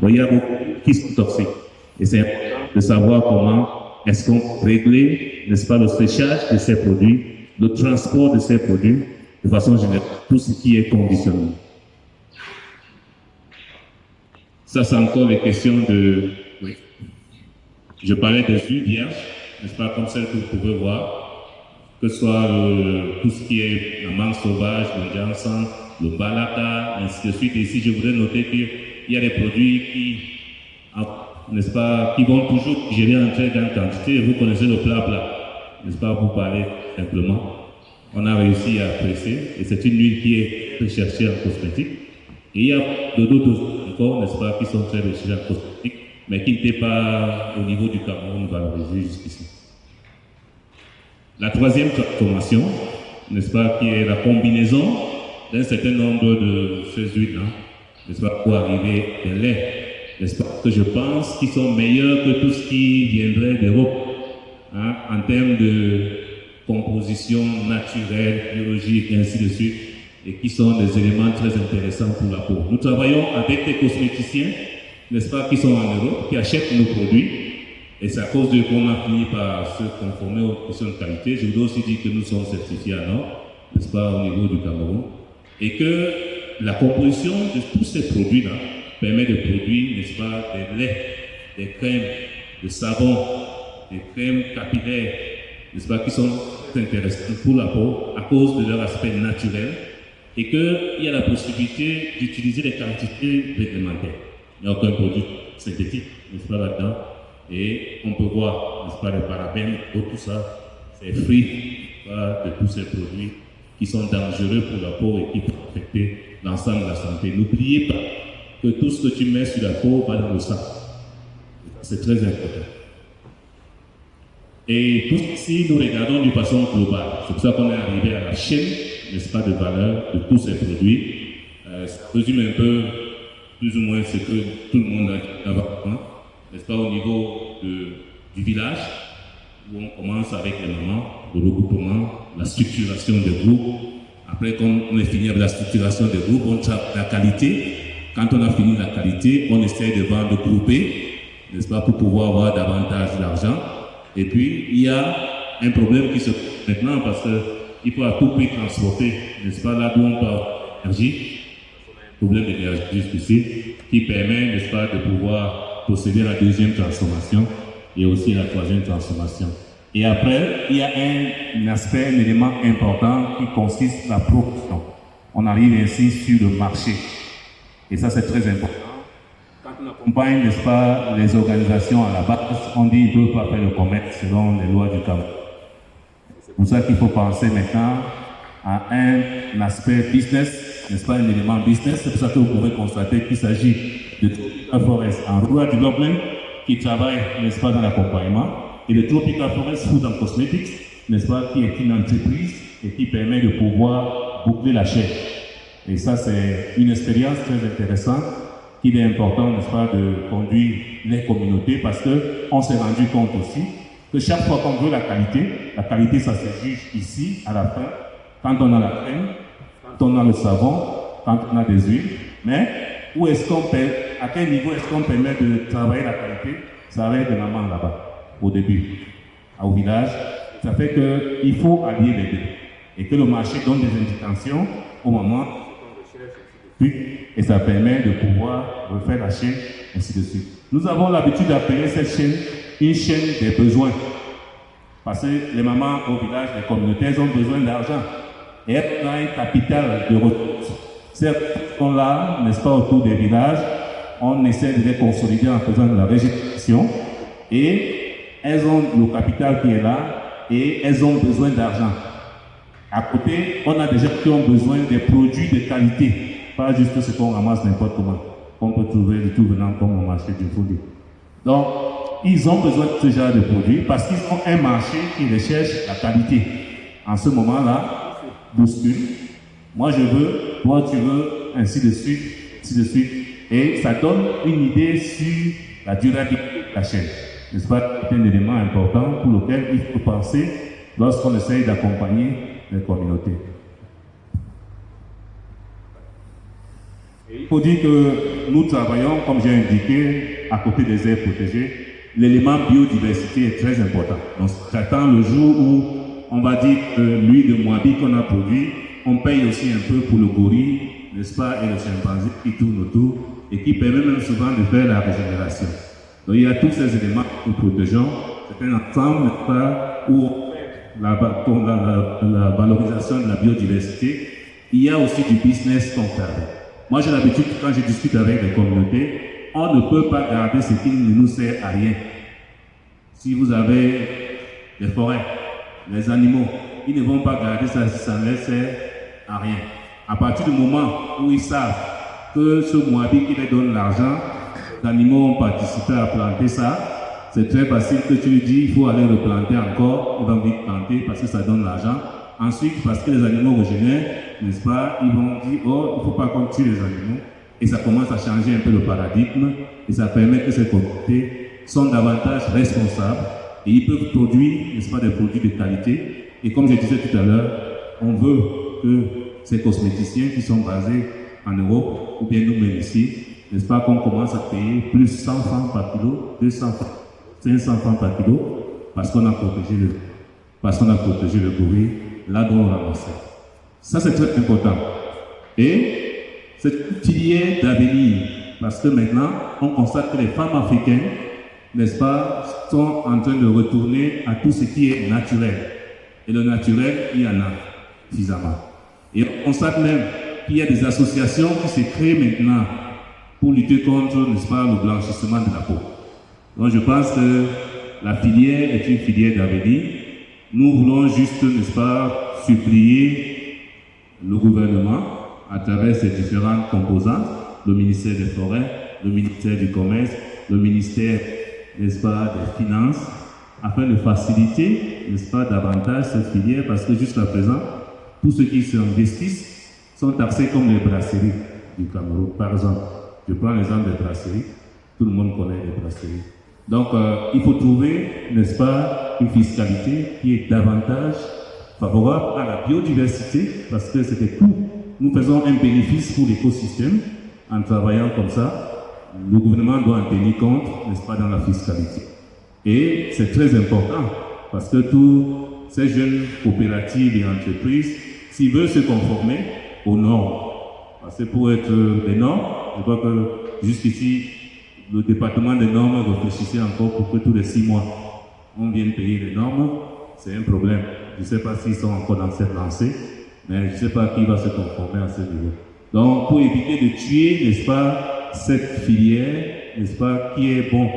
il y a beaucoup qui sont toxiques. Et c'est important de savoir comment est-ce qu'on peut régler, n'est-ce pas, le séchage de ces produits, le transport de ces produits, de façon générale, tout ce qui est conditionné. Ça, c'est encore les questions de... Oui. Je parlais des huiles vierges, n'est-ce pas, comme celles que vous pouvez voir, que ce soit tout ce qui est la mangue sauvage, le jansan, le balaka, ainsi de suite. Et ici, je voudrais noter qu'il y a des produits qui, n'est-ce pas, qui vont toujours gérer en très grande quantité. Vous connaissez le plat, n'est-ce pas, vous parlez simplement. On a réussi à presser, et c'est une huile qui est recherchée en cosmétique. Et il y a d'autres encore, n'est-ce pas, qui sont très recherchés en cosmétique, mais qui n'étaient pas au niveau du Cameroun valorisés jusqu'ici. La troisième transformation, n'est-ce pas, qui est la combinaison d'un certain nombre de ces huiles, n'est-ce pas, pour arriver des laits, n'est-ce pas, que je pense qui sont meilleurs que tout ce qui viendrait d'Europe, en termes de composition naturelle, biologique, et ainsi de suite, et qui sont des éléments très intéressants pour la peau. Nous travaillons avec des cosméticiens, n'est-ce pas, qui sont en Europe, qui achètent nos produits, et c'est à cause de qu'on a fini par se conformer aux questions de qualité. Je voudrais aussi dire que nous sommes certifiés à Nord, n'est-ce pas, au niveau du Cameroun, et que la composition de tous ces produits-là permet de produire, n'est-ce pas, des laits, des crèmes, des savons, des crèmes capillaires, n'est-ce pas, qui sont très intéressantes pour la peau à cause de leur aspect naturel, et qu'il y a la possibilité d'utiliser des quantités réglementaires. Il n'y a aucun produit synthétique, n'est-ce pas, là-dedans. Et on peut voir, n'est-ce pas, les parabènes, tout ça, c'est free de tous ces produits qui sont dangereux pour la peau et qui peuvent affecter l'ensemble de la santé. N'oubliez pas que tout ce que tu mets sur la peau va dans le sang. C'est très important. Et tout ceci, nous regardons d'une façon globale. C'est pour ça qu'on est arrivé à la chaîne, n'est-ce pas, de valeur de tous ces produits. Ça résume un peu, plus ou moins, ce que tout le monde a avant, n'est-ce pas, au niveau du village, où on commence avec les mamans, le regroupement, la structuration des groupes. Après, quand on est fini avec la structuration des groupes, on travaille la qualité. Quand on a fini la qualité, on essaie de vendre groupé, n'est-ce pas, pour pouvoir avoir davantage d'argent. Et puis, il y a un problème qui se pose maintenant parce qu'il faut à tout prix transporter, n'est-ce pas, là où on parle d'énergie, problème d'énergie jusqu'ici, qui permet, n'est-ce pas, de pouvoir posséder la deuxième transformation et aussi la troisième transformation. Et après, il y a un aspect, un élément important qui consiste la production. On arrive ainsi sur le marché. Et ça, c'est très important. Quand on accompagne, n'est-ce pas, les organisations à la base, on dit qu'ils ne peuvent pas faire le commerce selon les lois du Cameroun. C'est pour ça qu'il faut penser maintenant à un aspect business, n'est-ce pas, un élément business. C'est pour ça que vous pouvez constater qu'il s'agit de Tropical Forest en Rural Development qui travaille, n'est-ce pas, dans l'accompagnement, et de Tropical Forest Food and Cosmetics, n'est-ce pas, qui est une entreprise et qui permet de pouvoir boucler la chaîne. Et ça, c'est une expérience très intéressante qu'il est important, n'est-ce pas, de conduire les communautés parce qu'on s'est rendu compte aussi que chaque fois qu'on veut la qualité, ça se juge ici, à la fin, quand on a la crème, quand on a le savon, quand on a des huiles. Mais où est-ce qu'on peut, à quel niveau est-ce qu'on permet de travailler la qualité? Ça va être de maman là-bas, au début, au village. Ça fait qu'il faut allier les deux et que le marché donne des indications au moment et ça permet de pouvoir refaire la chaîne, ainsi de suite. Nous avons l'habitude d'appeler cette chaîne une chaîne des besoins. Parce que les mamans au village, les communautés, elles ont besoin d'argent. Et elles ont un capital de ressources. Ces ressources-là, n'est-ce pas, autour des villages, on essaie de les consolider en faisant de la régénération. Et elles ont le capital qui est là et elles ont besoin d'argent. À côté, on a des gens qui ont besoin des produits de qualité. Pas juste ce qu'on ramasse n'importe comment, qu'on peut trouver de tout venant comme au marché du produit. Donc, ils ont besoin de ce genre de produits parce qu'ils ont un marché qui recherche la qualité. En ce moment-là, bouscule. Moi je veux, toi tu veux, ainsi de suite, ainsi de suite. Et ça donne une idée sur la durabilité de la chaîne. N'est-ce pas? C'est un élément important pour lequel il faut penser lorsqu'on essaye d'accompagner les communautés. Il faut dire que nous travaillons, comme j'ai indiqué, à côté des aires protégées. L'élément biodiversité est très important. Donc, j'attends le jour où on va dire que l'huile de Moabi qu'on a produit, on paye aussi un peu pour le gorille, n'est-ce pas, et le chimpanzé qui tourne autour et qui permet même souvent de faire la régénération. Donc, il y a tous ces éléments que nous protégeons. C'est un ensemble, n'est-ce pas, où la valorisation de la biodiversité, il y a aussi du business qu'on fait avec. Moi, j'ai l'habitude, quand je discute avec les communautés, on ne peut pas garder ce qui ne nous sert à rien. Si vous avez les forêts, les animaux, ils ne vont pas garder ça si ça ne les sert à rien. À partir du moment où ils savent que ce Moabi qui les donne l'argent, les animaux ont participé à planter ça, c'est très facile que tu lui dis il faut aller le planter encore, ils vont vite planter parce que ça donne l'argent. Ensuite, parce que les animaux régénèrent, n'est-ce pas, ils vont dire oh, il ne faut pas qu'on tue les animaux. Et ça commence à changer un peu le paradigme et ça permet que ces communautés sont davantage responsables et ils peuvent produire, n'est-ce pas, des produits de qualité. Et comme je disais tout à l'heure, on veut que ces cosméticiens qui sont basés en Europe ou bien nous-mêmes ici, n'est-ce pas, qu'on commence à payer plus 100 francs par kilo, 200 francs, 500 francs par kilo parce qu'on a protégé le gorille là où on ramassait. Ça, c'est très important. Et c'est une filière d'avenir, parce que maintenant, on constate que les femmes africaines, n'est-ce pas, sont en train de retourner à tout ce qui est naturel. Et le naturel, il y en a suffisamment. Et on constate même qu'il y a des associations qui se créent maintenant pour lutter contre, n'est-ce pas, le blanchissement de la peau. Donc je pense que la filière est une filière d'avenir. Nous voulons juste, n'est-ce pas, supplier le gouvernement à travers ces différentes composantes, le ministère des Forêts, le ministère du Commerce, le ministère, n'est-ce pas, des Finances, afin de faciliter, n'est-ce pas, davantage cette filière, parce que jusqu'à présent, tous ceux qui s'investissent sont taxés comme les brasseries du Cameroun. Par exemple, je prends l'exemple des brasseries, tout le monde connaît les brasseries. Donc, il faut trouver, n'est-ce pas, une fiscalité qui est davantage favorable à la biodiversité, parce que c'était tout. Nous faisons un bénéfice pour l'écosystème en travaillant comme ça. le gouvernement doit en tenir compte, n'est-ce pas, dans la fiscalité. Et c'est très important parce que tous ces jeunes coopératives et entreprises, s'ils veulent se conformer aux normes, parce que pour être des normes, je crois que jusqu'ici, le département des normes réfléchissait encore pour que tous les 6 mois, on vienne payer les normes, c'est un problème. Je ne sais pas s'ils sont encore dans cette lancée, mais je ne sais pas qui va se conformer à ce niveau. Donc, pour éviter de tuer, n'est-ce pas, cette filière, n'est-ce pas, qui est bon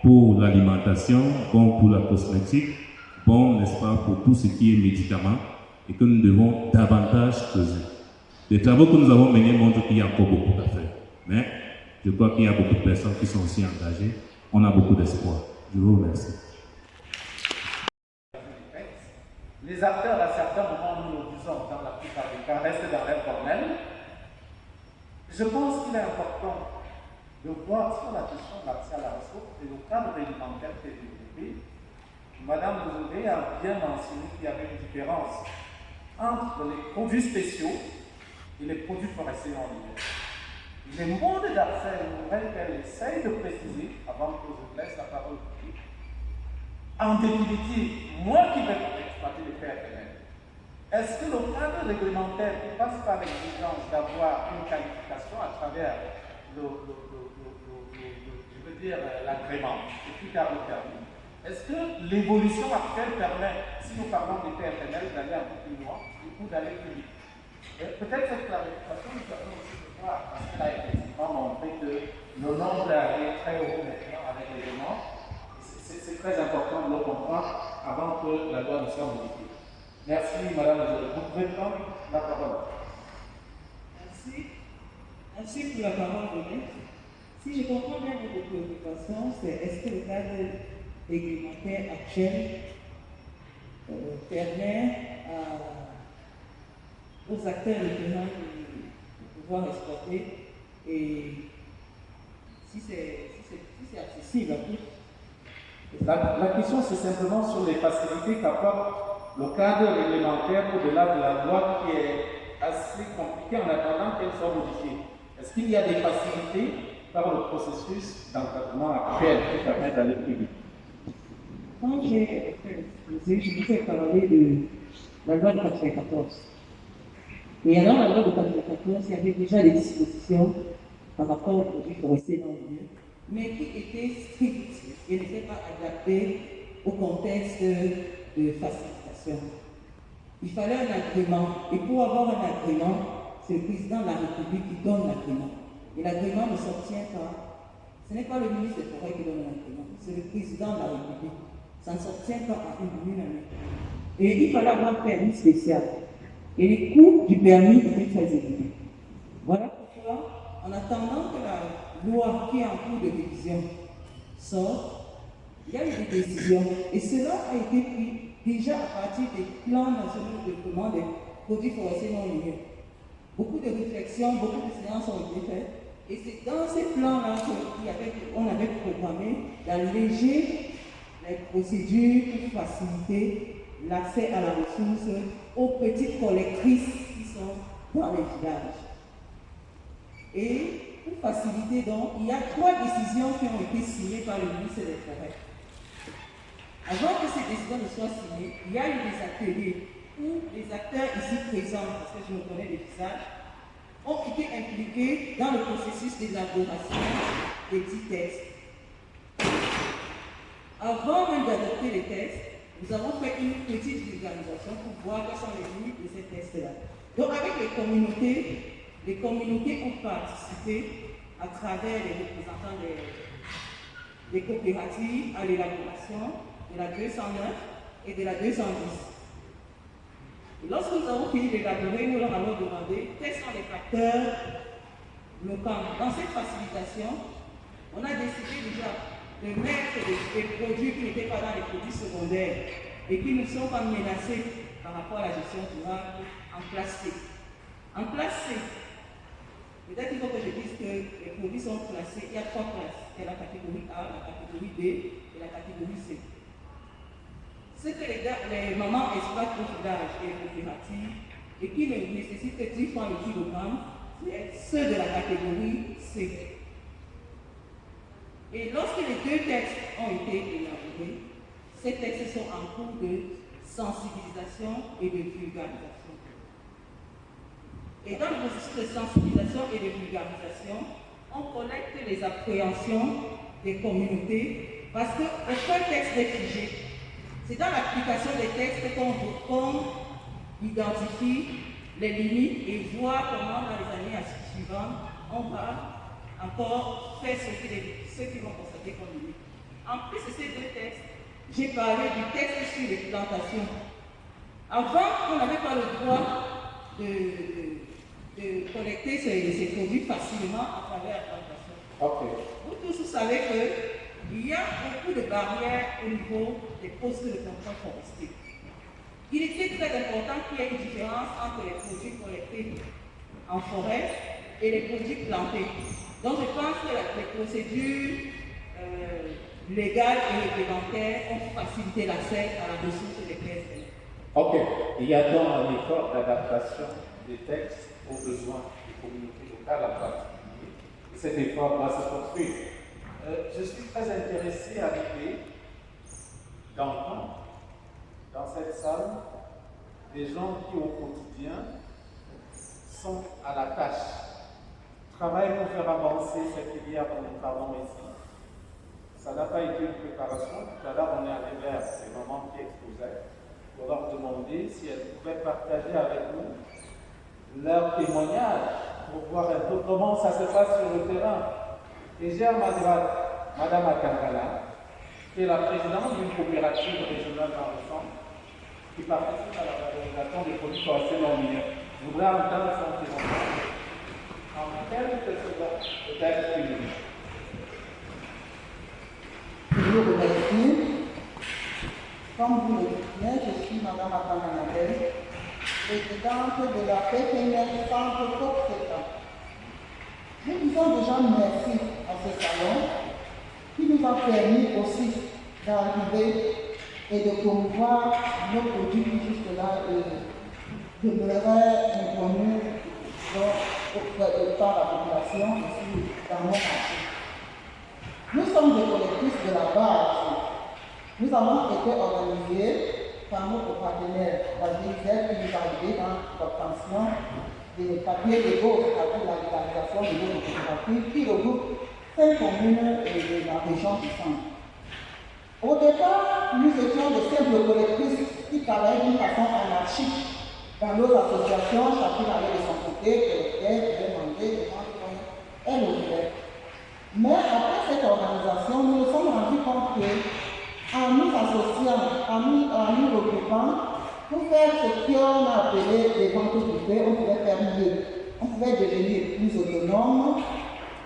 pour l'alimentation, bon pour la cosmétique, bon, n'est-ce pas, pour tout ce qui est médicaments, et que nous devons davantage creuser. Les travaux que nous avons menés montrent qu'il y a encore beaucoup à faire. Mais je crois qu'il y a beaucoup de personnes qui sont aussi engagées. On a beaucoup d'espoir. Je vous remercie. Les acteurs, à certains moments, nous le disons, dans la plupart des cas, restent dans l'informel. Je pense qu'il est important de voir sur la question de l'accès à la ressource et le cadre réglementaire qui est développé. Madame Bouzoué a bien mentionné qu'il y avait une différence entre les produits spéciaux et les produits forestiers en hiver. Les modes d'accès nouvelles qu'elle essaye de préciser, avant que je laisse la parole au public. En définitive, moi qui vais exploiter les PFNL, est-ce que le cadre réglementaire qui passe par l'exigence d'avoir une qualification à travers l'agrément et plus tard le permis, est-ce que l'évolution actuelle permet, si nous parlons des PFNL, d'aller un peu plus loin ou d'aller plus vite? Peut-être cette clarification nous permet aussi de voir, parce qu'elle a effectivement montré que le nombre est très haut maintenant avec les demandes. C'est très important de le comprendre avant que la loi ne soit modifiée. Merci, Madame. Vous pouvez prendre la parole. Merci. Merci pour la parole donnée. Si je comprends bien votre préoccupation, c'est est-ce que le cadre réglementaire actuel permet aux acteurs de terrain de pouvoir exploiter et si c'est accessible à tous. La question, c'est simplement sur les facilités qu'apporte le cadre réglementaire au-delà de la loi qui est assez compliquée en attendant qu'elle soit modifiée. Est-ce qu'il y a des facilités par le processus d'encadrement actuel qui permet d'aller plus vite? Quand j'ai fait l'exposé, je vous ai parlé de la loi de 1994. Et alors, la loi de 1994, il y avait déjà des dispositions par rapport aux produits forestiers non lieu, mais qui étaient strictes et n'étaient pas adaptées au contexte de facilitation. Il fallait un agrément, et pour avoir un agrément, c'est le président de la République qui donne l'agrément. Et l'agrément ne s'obtient pas. Ce n'est pas le ministre des Forêts qui donne l'agrément, c'est le président de la République. Ça ne s'obtient pas en une année. Et il fallait avoir un permis spécial. Et les coûts du permis étaient très élevés. Voilà pourquoi, en attendant que la loi qui est en cours de révision sorte, il y a eu des décisions. Et cela a été pris déjà à partir des plans nationaux de développement des produits forestiers non ligneux. Beaucoup de réflexions, beaucoup de séances ont été faites. Et c'est dans ces plans-là qu'on avait programmé d'alléger les procédures pour faciliter l'accès à la ressource aux petites collectrices qui sont dans les villages. Et pour faciliter donc, il y a 3 décisions qui ont été signées par le ministre des Forêts. Avant que ces décisions ne soient signées, il y a eu des ateliers où les acteurs ici présents, parce que je me connais des visages, ont été impliqués dans le processus d'élaboration des 10 textes. Avant même d'adopter les textes, nous avons fait une petite vulgarisation pour voir quelles sont les limites de ces textes-là. Donc avec les communautés ont participé à travers les représentants des coopératives à l'élaboration de la 209 et de la 210. Et lorsque nous avons fini d'élaborer, nous leur avons demandé quels sont les facteurs locaux. Dans cette facilitation, on a décidé déjà de mettre des produits qui n'étaient pas dans les produits secondaires et qui ne sont pas menacés par rapport à la gestion durable en classe C. En classe C, peut-être qu'il faut que je dise que les produits sont classés, il y a 3 classes. Il y a la catégorie A, la catégorie B et la catégorie C. Ce que les mamans exploitent au village et les coopératives et qui ne nécessitent que 10 fois le kilogramme, c'est ceux de la catégorie C. Et lorsque les deux textes ont été élaborés, ces textes sont en cours de sensibilisation et de vulgarisation. Et dans le processus de sensibilisation et de vulgarisation, on collecte les appréhensions des communautés parce qu'aucun texte n'est figé. C'est dans l'application des textes qu'on identifie les limites et voit comment dans les années suivantes, on va encore faire ce qu'ils vont constater comme limite. En plus de ces deux textes, j'ai parlé du texte sur les plantations. Avant, on n'avait pas le droit de collecter ces produits facilement à travers la plantation. Ok. Vous tous, vous savez qu'il y a beaucoup de barrières au niveau des postes de contrôle forestier. Il était très important qu'il y ait une différence entre les produits collectés en forêt et les produits plantés. Donc je pense que les procédures légales et réglementaires ont facilité l'accès à la ressource des terres. Ok. Il y a donc un effort d'adaptation des textes aux besoins des communautés locales en particulier. Cet effort doit se poursuivre. Je suis très intéressé à l'idée d'entendre dans cette salle des gens qui au quotidien sont à la tâche, travaillent pour faire avancer cette filière dont nous parlons ici. Ça n'a pas été une préparation. Tout à l'heure, on est allé vers ces mamans qui exposaient pour leur demander si elles pouvaient partager avec nous leur témoignage pour voir un peu comment ça se passe sur le terrain. Et j'ai à ma droite Madame Akangala, qui est la présidente d'une coopérative régionale dans le centre, qui participe à la valorisation des produits forestiers non mineurs. Je voudrais entendre son témoignage en quelques secondes, peut-être une minute. Je vous remercie. Comme vous le dites bien, je suis Madame Akangala, présidente de la PPNL Centre Côte-Sétan. Nous disons déjà merci à ce salon qui nous a permis aussi d'arriver et de promouvoir nos produits qui jusque-là demeuraient inconnus par la population ici dans nos marchés. Nous sommes des collectifs de la base. Nous avons été organisés par notre partenaire, la GIZ, qui nous a aidés dans l'obtention des papiers légaux, c'est-à-dire la légalisation de notre coopérative qui regroupe 5 communes de la région du centre. Au départ, nous étions de simples collectifs qui travaillaient d'une façon anarchique dans nos associations, chacune allait de son côté, collectait, demandait, elle ouvrait. Mais après cette organisation, nous nous sommes rendus compte que, en nous associant, en nous regroupant, pour faire ce qu'on a appelé des ventes groupées, on pouvait faire mieux. On pouvait devenir plus autonome.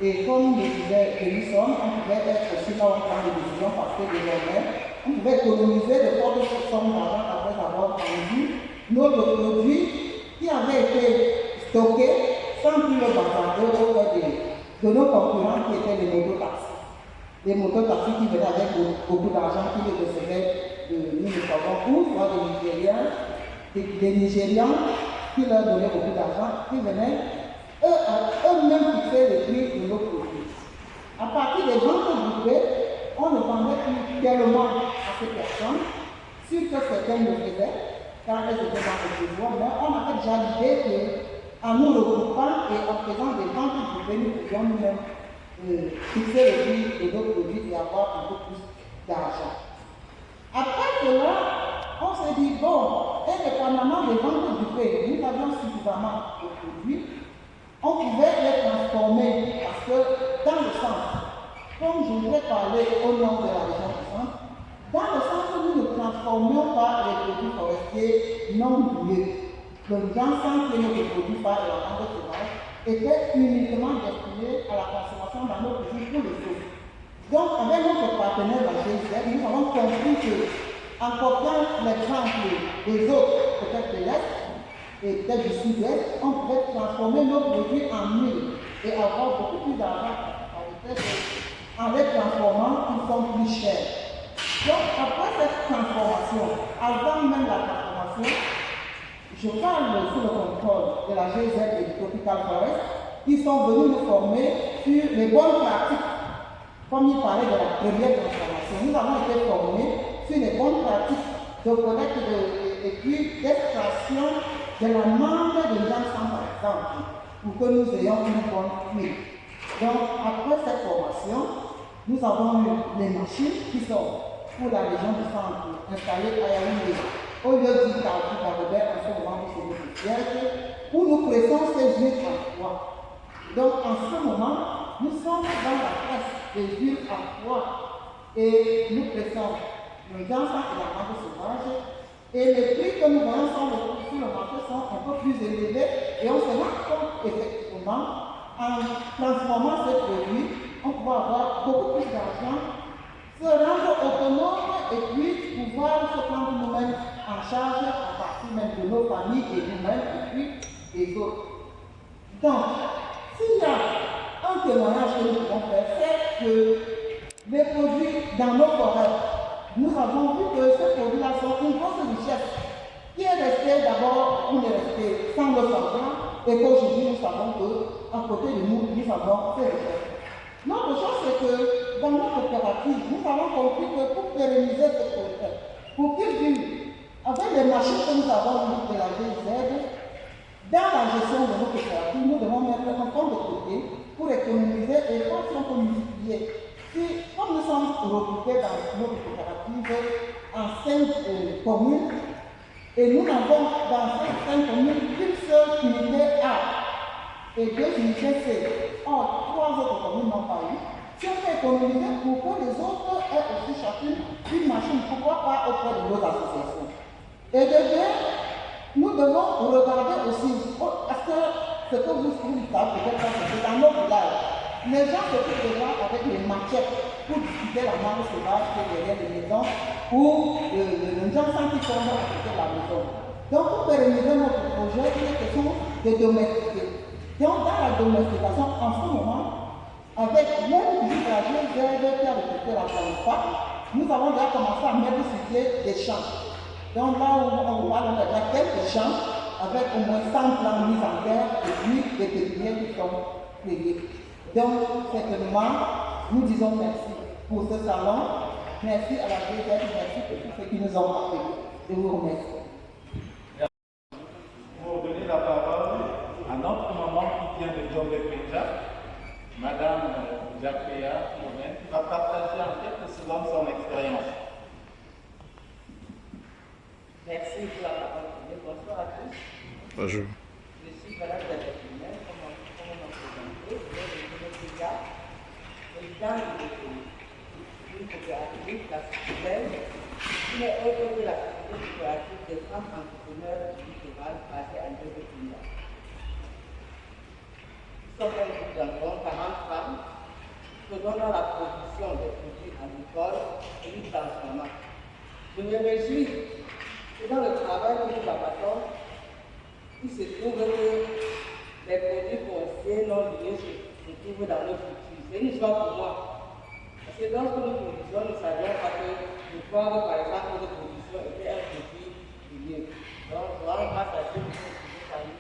Et comme le disait Denison, on pouvait être aussi là où on prend des décisions parce que désormais, on pouvait économiser de fortes sommes d'argent après avoir vendu notre produit qui avait été stocké sans plus le bazarder auprès de nos concurrents qui étaient les mototaxis. Les mototaxis qui venaient avec beaucoup d'argent, qui les recevaient de nous ne savons où, soit des Nigérians qui leur donnaient beaucoup d'argent, qui venaient eux-mêmes fixer le prix de nos produits. À partir des ventes groupées, on ne vendait plus tellement à ces personnes, sûr que certaines le faisaient, car elles étaient dans le besoin, mais on avait déjà l'idée qu'en nous regroupant et en faisant des ventes groupées, nous pouvions nous-mêmes fixer le prix de nos produits et avoir un peu plus d'argent. Après cela, on s'est dit, bon, indépendamment des ventes groupées, nous avions suffisamment de produits, on pouvait les transformer parce que dans le centre, comme je voudrais parler au nom de la région du centre, dans le centre, nous ne transformions pas les produits forestiers non liés. Donc, l'ensemble que nos produits par la vente sauvage était uniquement destiné à la consommation dans nos produits pour les autres. Donc, avec notre partenaire, la GIZ, nous avons compris que, en copiant l'exemple des autres, peut-être de l'Est, et peut-être du sud-ouest, on pouvait transformer nos produits en huile et avoir beaucoup plus d'argent en les transformant, ils sont plus chers. Donc, après cette transformation, avant même la transformation, je parle sous le contrôle de la GIZ et du Tropical Forest, qui sont venus nous former sur les bonnes pratiques comme il parlait de la première transformation, nous avons été formés sur les bonnes pratiques de collecte et puis d'extraction de la mangue de l'encens, par exemple, pour que nous ayons une bonne huile. Donc, après cette formation, nous avons eu les machines qui sont pour la région du centre installées à Yaoundé, au lieu du Carrefour Barobert, en ce moment, c'est le siège, où nous pressons ces huiles à froid. Donc, en ce moment, nous sommes dans la presse des huiles à froid et nous pressons le encens et la mangue sauvage. Et les prix que nous voyons sur le marché sont un peu plus élevés et on se rend compte effectivement, en transformant ces produits, on peut avoir beaucoup plus d'argent, se rendre autonome et puis pouvoir se prendre nous-mêmes en charge à partir même de nos familles et nous-mêmes et puis des autres. Donc, s'il y a un témoignage que nous pouvons faire, c'est que les produits dans nos forêts, nous avons vu que ces produits-là sont une grosse richesse qui est restée d'abord, on est resté sans le savoir, et qu'aujourd'hui nous savons qu'à côté de nous, nous avons ces richesses. L'autre chose, c'est que dans nos coopératives, nous avons compris que pour pérenniser ces projets, pour qu'ils vivent, avec les machines que nous avons de la GIZ, dans la gestion de nos coopératives, nous devons mettre un fonds de côté pour économiser et quand on peut multiplier. Si, comme nous sommes regroupés dans notre coopérative en 5 communes, et nous n'avons dans ces 5 communes qu'une seule unité A et 2 unités C. Or, 3 autres communes n'ont pas eu. Si on peut économiser pour que les autres aient aussi chacune une machine, pourquoi pas auprès de nos associations. Et de deux, nous devons regarder aussi, parce que ce que vous savez, peut-être c'est dans nos villages. Les gens s'occupent déjà avec les maquettes pour discuter la mangue sauvage qui est derrière les maisons ou le encens qui tombe à côté de la maison. Donc, pour pérenniser notre projet, il est question de domestiquer. Donc, dans la domestication, en ce moment, avec l'aide du village qui a recruté la Califa, nous avons déjà commencé à mettre sur pied des champs. Donc, là où on voit, on a déjà quelques champs avec au moins 100 plans mis en terre et puis des pépinières qui sont créées. Donc, certainement, nous disons merci pour ce salon, merci à la GIZ, merci pour tous ceux qui nous ont appelés. Je vous remercie. Pour donner la parole à notre maman qui vient de Djombe Péja, Madame Jacqueya, qui va partager en quelques secondes son expérience. Merci pour la parole. Bonsoir à tous. Bonjour. Je suis Madame Jacqueya, comme on m'a présenté, président d'une coopérative, la Soutelle, qui est autre que la coopérative des femmes entrepreneurs du littoral basée à Djombe-Péja. Nous sommes un groupe d'environ 40 femmes faisant dans la production des produits agricoles et du transformant. Je me réjouis que dans le travail que nous abattons, il se trouve que les produits fonciers non liés se trouvent dans nos cultures. C'est une histoire pour moi. Parce que lorsque nous produisons, nous ne savions pas que le poivre, par exemple, de production était un produit lié. Donc, grâce à Dieu, nous sommes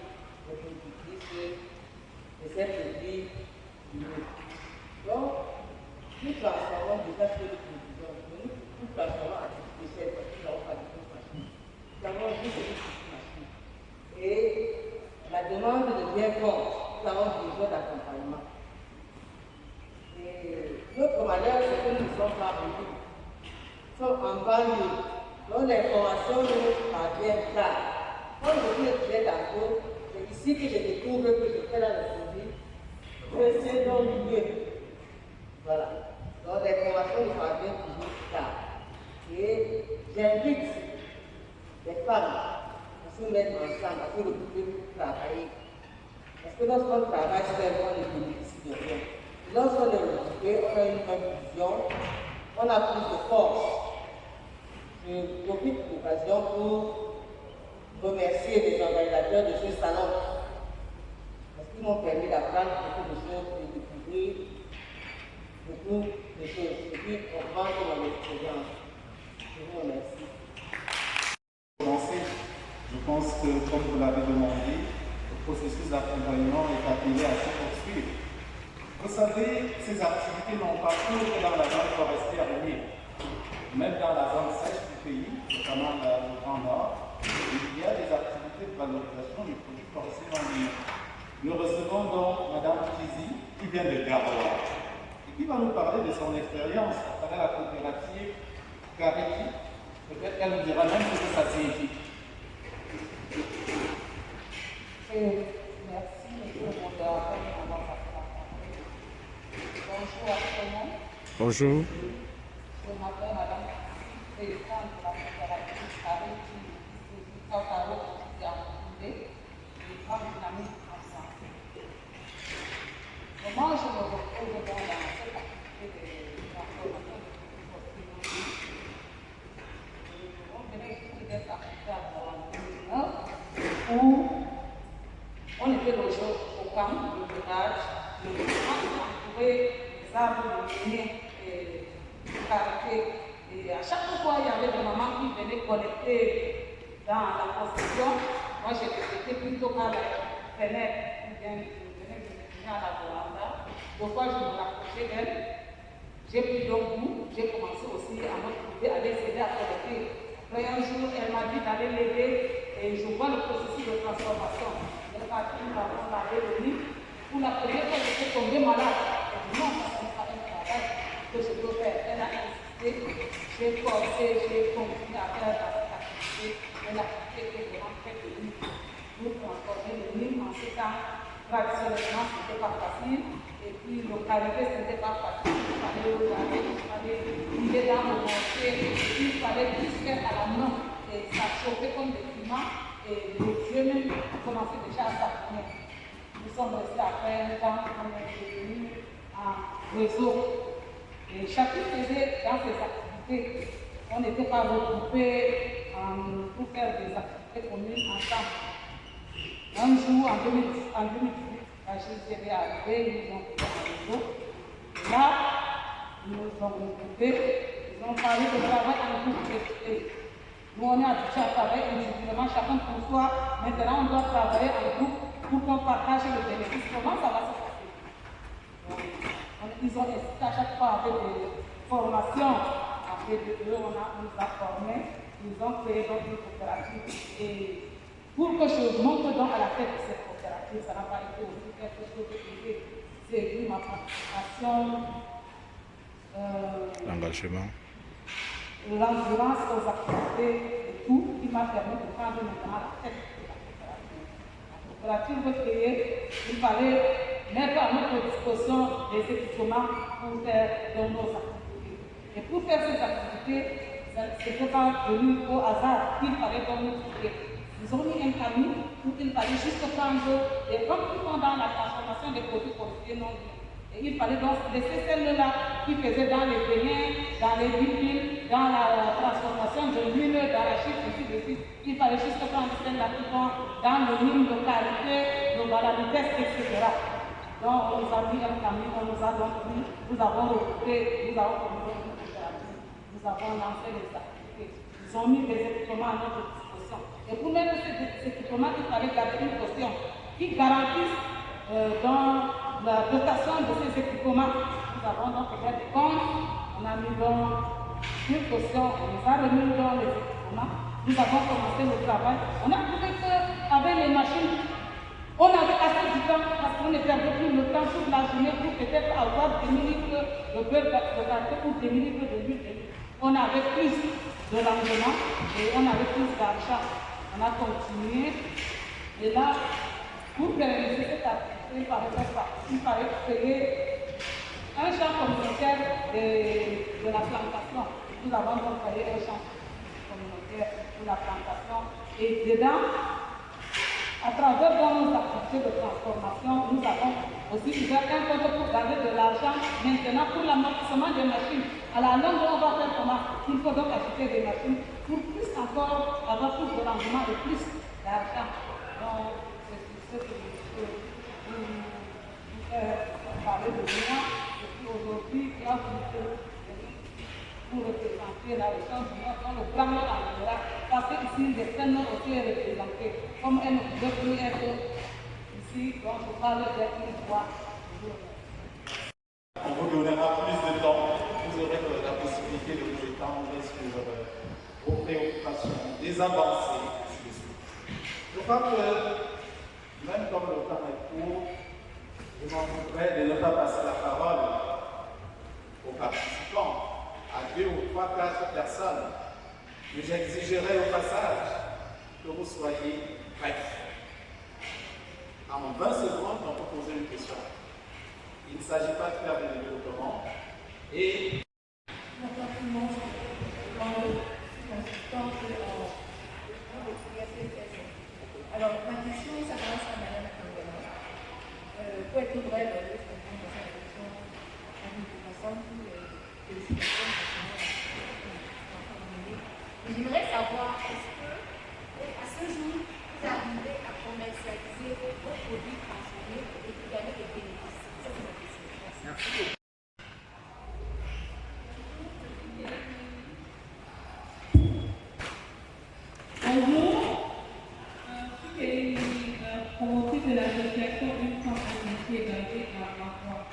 les productrices de ces produits liés. Donc, nous transformons déjà ce que nous produisons. Nous transformons à titre d'échelle parce que nous n'avons pas de grosses machines. Nous avons juste une petite machine. Et la demande devient forte. Nous avons besoin d'accompagnement. Notre manière, c'est que nous ne sommes pas en ligne. Nous sommes en banlieue. Donc l'information nous parvient tard. Comme je vous le disais tantôt, c'est ici que je découvre que je fais dans le produit. C'est dans le milieu. Voilà. Donc l'information nous parvient toujours tard. Et j'invite les femmes à se mettre ensemble, à se regrouper pour travailler. Parce que lorsqu'on travaille seulement, on ne bénéficie de rien. Lorsqu'on est regroupé, on a une même vision, on a plus de force. Je profite de l'occasion pour remercier les organisateurs de ce salon. Parce qu'ils m'ont permis d'apprendre beaucoup de choses et de découvrir beaucoup de choses. Et puis, on prend dans l'expérience. Je vous remercie. Je pense que, comme vous l'avez demandé, le processus d'accompagnement est appelé à se poursuivre. Vous savez, ces activités n'ont pas toujours que dans la zone forestière humide. Même dans la zone sèche du pays, notamment le Grand Nord, il y a des activités de valorisation des produits forestiers non liés. Nous recevons donc Mme Tizi, qui vient de Garoua, et qui va nous parler de son expérience à travers la coopérative Kariki. Peut-être qu'elle nous dira même ce que ça signifie. Merci, monsieur le modérateur, pour avoir passé la parole. Bonjour à tout le monde. Bonjour. Je m'appelle Madame présidente de la coopérative Kariki, qui se dit Kautaro, qui est en Koundé, et Femme Dynamique ensemble. Comment je me retrouve dans cette activité de transformation de produits forestiers? On venait ici d'être activité en 2009, où on était logé au camp, le village, le camp entouré des arbres de lignée et caractère. Et à chaque fois, il y avait des mamans qui venaient collecter dans la construction. Moi, j'étais plutôt à la fenêtre, qui venait à la véranda. Deux fois, je me rapprochais d'elle. J'ai pris donc goût, j'ai commencé aussi à m'occuper, à les aider à collecter. Après un jour, elle m'a dit d'aller l'aider et je vois le processus de transformation. Elle m'a dit, nous avons lavé le lit. Pour la première fois, j'étais tombée malade. Elle dit, non, ça n'est pas un travail que je peux faire. Elle a insisté, j'ai forcé, j'ai continué à faire cette activité. Elle a fait que je rentrais de lit pour transformer le lit en ce temps. Traditionnellement, ce n'était pas facile. Et puis, localité, ce n'était pas facile. Il fallait regarder, il fallait lier dans le mortier, il fallait tout faire à la main. Et ça chauffait comme des ciments. Et les yeux même commençaient déjà à s'appuyer. Nous sommes restés après un temps, on est devenus en réseau. Et chacun faisait dans ses activités. On n'était pas regroupés pour faire des activités communes ensemble. Un jour, en 2018, la GCD est arrivée, ils ont fait un réseau. Là, ils nous ont regroupés, ils ont parlé de travail en groupe. Nous, on est habitués à travailler individuellement, chacun pour soi. Maintenant, on doit travailler en groupe pour qu'on partage le bénéfice. Comment ça va se passer? Ils ont incité à chaque fois avec des formations. Après, on nous a formés. Ils ont créé donc une coopérative. Et pour que je monte donc à la tête de cette coopérative, ça n'a pas été aussi quelque chose de privé. C'est vu ma participation. L'engagement. L'endurance aux activités et tout, qui m'a permis de prendre maintenant la tête de la coopérative. La coopérative créée, il fallait mettre à notre disposition des équipements pour faire nos activités. Et pour faire ces activités, ce n'était pas venu au hasard, il fallait donc nous trouver. Ils ont mis un camion où il fallait juste prendre des pommes qui sont dans la transformation des produits forestiers non liés. Et il fallait donc laisser celles-là qui faisaient dans les grains, dans les bipiles, dans la transformation de l'huile, dans la chute, ainsi de suite. Il fallait juste prendre celles-là qui vont dans le mine, le qualité, le valabilité, etc. Donc on nous a mis un camion, on nous a donc dit, nous avons recruté, nous avons commis une coopérative, nous avons lancé les activités. Ils ont mis des équipements à notre disposition. Et pour mettre ces équipements, il fallait garder une caution qui garantisse dans la dotation de ces équipements. Nous avons donc fait des comptes, on a mis donc une caution, on nous a remis dans les équipements, nous avons commencé le travail. On a trouvé qu'avec les machines, on avait assez du temps parce qu'on ne perdait plus le temps toute la journée pour peut-être avoir 10 minutes de beurre de café ou 10 minutes de l'huile. On avait plus de l'engagement et on avait plus d'argent. On a continué et là, pour réaliser cette activité, il fallait créer un champ communautaire de la plantation. Nous avons donc créé un champ communautaire pour la plantation. Et dedans, à travers nos activités de transformation, nous avons aussi ouvert un compte pour garder de l'argent. Maintenant, pour l'amortissement des machines, à la longue, on va faire comment? Il faut donc acheter des machines pour plus encore avoir plus de rendement et plus d'argent. Donc, c'est ce que je veux vous faire parler de moi. Et puis aujourd'hui, il y a pour représenter la région du Nord dans le plan en général. Parce qu'ici, les scènes aussi est représentée. Comme elle ne pouvait plus être ici, donc je parle d'être une fois. donnera plus de temps. Vous aurez la possibilité de vous étendre sur vos préoccupations, des avancées, ainsi de suite. Je crois que, même comme le temps est court, je m'en voudrais de ne pas passer la parole aux participants, à 2 ou 3, 4 personnes. Mais j'exigerai au passage que vous soyez brefs. En 20 secondes, on peut poser une question. Il ne s'agit pas de faire des développements. Et alors, ma question s'adresse à Madame Kangana. Pour être vrai, est-ce que vous avez la question à une personne qui est mais j'aimerais savoir, est-ce que, à ce jour, vous arrivez à commercialiser vos produits transformés et vous gagnez des bénéfices? Ça, c'est ma question. Merci. Bonjour, je suis promotrice de l'association Une femme en métier basée à Mafra.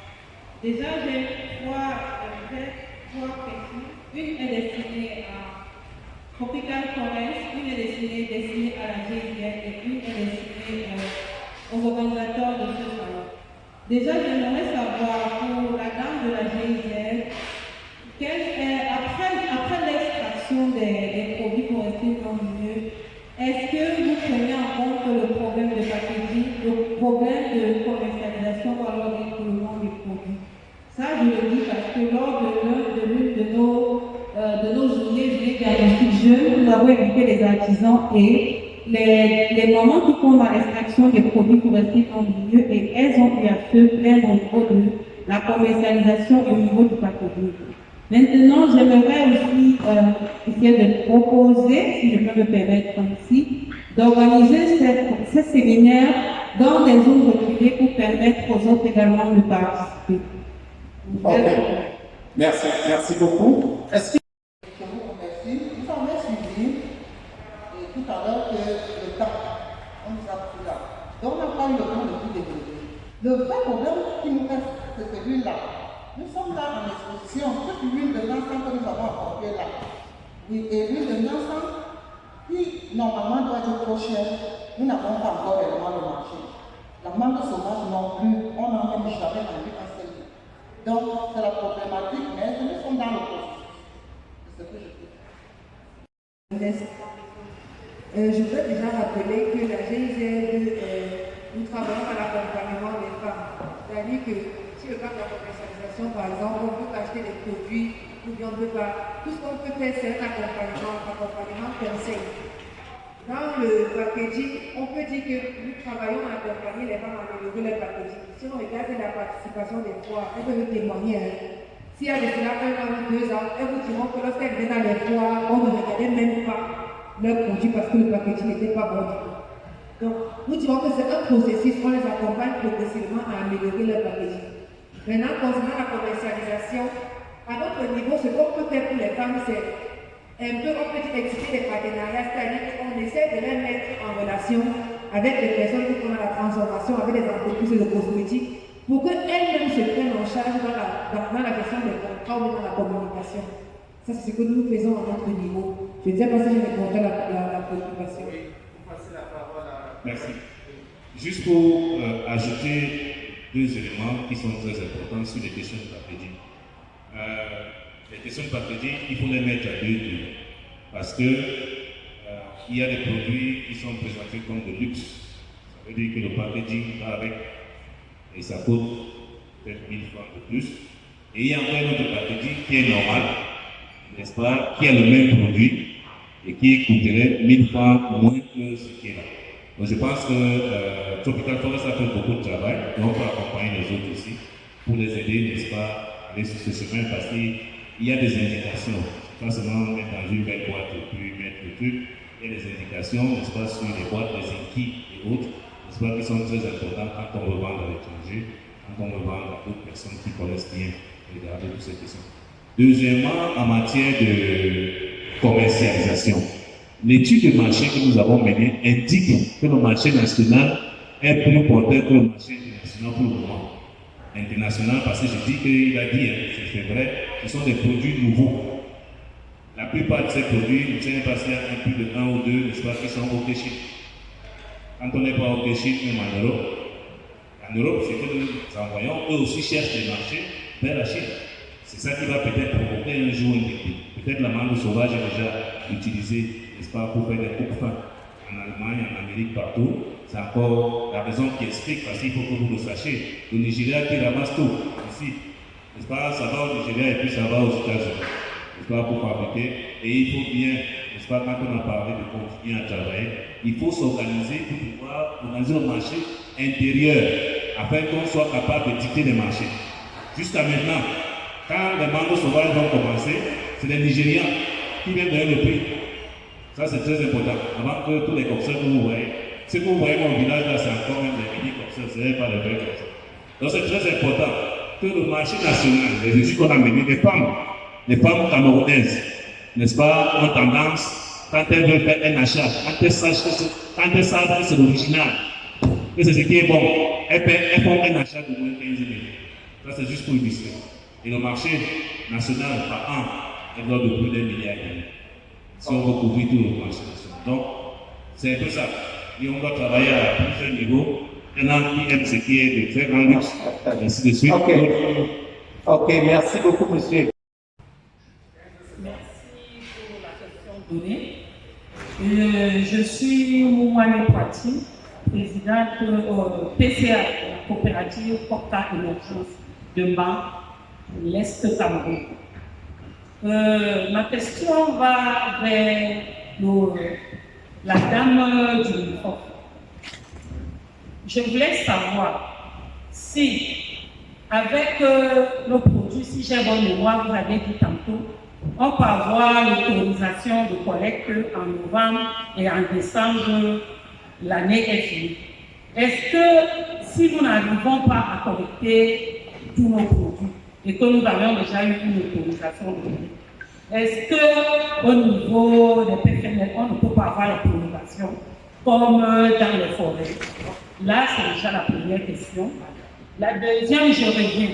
Déjà, j'ai trois questions. Une est destinée à Tropical Forest, une est destinée à la GIZ et une est destinée aux organisateurs de ce salon. Déjà, j'aimerais savoir pour la dame de la GIZ, après l'extraction des produits forestiers non ligneux, est-ce que vous prenez en compte le problème de packaging, le problème de commercialisation ou alors d'écoulement des produits? Ça, je le dis parce que lors de l'une de nos journées diagnostiques jeunes, nous avons invité les artisans et les mamans qui font l'extraction des produits forestiers non ligneux et elles ont eu à se plaindre au niveau de la commercialisation et au niveau du packaging. Maintenant, j'aimerais aussi essayer de proposer, si je peux me permettre ici, d'organiser ces séminaires dans des zones reculées pour permettre aux autres également de participer. Ok. Merci beaucoup. Est-ce que Je vous remercie. Vous avez suivi tout à l'heure que le temps, on nous a pris là. Donc on n'a pas eu le temps de tout développer. Le vrai problème qui nous reste, c'est celui-là. Nous sommes là en exposition. Toute l'huile de l'encens que nous avons apportée là. Oui, et l'huile de l'encens, qui normalement doit être trop chère, nous n'avons pas encore réellement le marché. La mangue sauvage non plus, on n'en a même jamais vendu un seul. Donc, c'est la problématique, mais nous sommes dans le processus. C'est ce que je peux dire. Je voudrais déjà rappeler que la GIZ, nous travaillons à l'accompagnement des femmes. C'est-à-dire que si le cas de la commercialisation, par exemple, on peut acheter des produits ou bien on ne peut pas. Tout ce qu'on peut faire, c'est un accompagnement conseil. Dans le packaging, on peut dire que nous travaillons à accompagner les femmes à améliorer leur packaging. Si on regarde la participation des foires, elles peuvent témoigner. S'il y a de cela 1 an ou 2 ans, elles vous diront que lorsqu'elles viennent dans les foires, on ne regardait même pas leurs produits parce que le packaging n'était pas bon du tout. Donc, nous dirons que c'est un processus, on les accompagne progressivement à améliorer leur packaging. Maintenant, concernant la commercialisation, à notre niveau, ce qu'on peut faire pour les femmes, c'est un peu, on peut expliquer des partenariats, c'est-à-dire qu'on essaie de les mettre en relation avec les personnes qui font la transformation, avec les entreprises de cosmétiques, pour qu'elles-mêmes se prennent en charge dans la question des contrats ou dans la communication. Ça, c'est ce que nous faisons à notre niveau. Je ne sais pas si j'ai répondu à la préoccupation. oui, vous passez la parole à... Merci. Juste pour ajouter 2 éléments qui sont très importants sur les questions de packaging. Les questions de packaging, il faut les mettre à 2 niveaux. Parce que il y a des produits qui sont présentés comme de luxe. Ça veut dire que le packaging va avec et ça coûte peut-être 1000 francs de plus. Et il y a encore un autre packaging qui est normal, n'est-ce pas, qui a le même produit et qui coûterait 1000 francs moins que ce qui est là. Donc je pense que Tropical Forest a fait beaucoup de travail et on peut accompagner les autres aussi pour les aider, n'est-ce pas, à aller sur ce chemin parce qu'il y a des indications. Pas seulement mettre dans une belle boîte et puis mettre le truc. Il y a des indications, n'est-ce pas, sur les boîtes, les inquis et autres, n'est-ce pas, qui sont très importantes quand on revend à l'étranger, quand on revend à d'autres personnes qui connaissent bien regarder toutes ces questions. Deuxièmement, en matière de commercialisation, l'étude de marché que nous avons menée indique que le marché national est plus porteur que le marché international pour le moment. international, parce que je dis qu'il a dit, hein, c'est vrai, ce sont des produits nouveaux. La plupart de ces produits, ne tiennent pas qu'il y a plus de 1 ou 2, n'est-ce pas, qui sont au Chine. Quand on n'est pas au Chine, même en Europe, c'est que nous envoyons, eux aussi cherchent des marchés vers la Chine. C'est ça qui va peut-être provoquer un jour une victime. Peut-être la mangue sauvage est déjà utilisée, n'est-ce pas, pour faire des coupes fins en Allemagne, en Amérique, partout. C'est encore la raison qui explique, parce qu'il faut que vous le sachiez. Le Nigeria qui ramasse tout ici, n'est-ce pas, ça va au Nigeria et puis ça va aux États-Unis, n'est-ce pas, pour fabriquer. Et il faut bien, n'est-ce pas, quand on a parlé de continuer à travailler, il faut s'organiser pour pouvoir organiser le marché intérieur, afin qu'on soit capable de dicter les marchés. Jusqu'à maintenant, quand les mangos sauvages vont commencer, c'est les Nigérians qui viennent donner le prix. Ça, c'est très important. Avant que tous les coxeurs que vous voyez, ce que vous voyez dans le village, là, c'est encore même des mini-coxeurs, ce n'est pas les vrais coxeurs. Donc, c'est très important que le marché national, les études qu'on a menées, les femmes camerounaises, n'est-ce pas, ont tendance, quand elles veulent faire un achat, quand elles savent que c'est l'original, que c'est ce qui est bon, elles font un achat de moins 15 000. Ça, c'est juste pour illustrer. Et le marché national, par an, elle doit de plus d'1 milliard d'euros. Si on veut couvrir tout le marché national. Donc, c'est un peu ça. Et on doit travailler à plusieurs niveaux. Il y en a qui aiment ce qui est de très grand luxe, et ainsi de suite. Ok, merci beaucoup, monsieur. Merci pour la question donnée. Je suis Mouane Poiti, présidente PCA, la coopérative Porta Émergence de Mba, l'Est Cameroun. Ma question va vers la dame du micro. Je voulais savoir si, avec nos produits, si j'ai bonne mémoire, vous avez dit tantôt, on peut avoir l'autorisation de collecte en novembre et en décembre, l'année est finie. Est-ce que si nous n'arrivons pas à collecter tous nos produits et que nous avions déjà eu une autorisation de collecte, est-ce qu'au niveau des PFNL, on ne peut pas avoir la prolongation comme dans les forêts? Là, c'est déjà la première question. La deuxième, je reviens,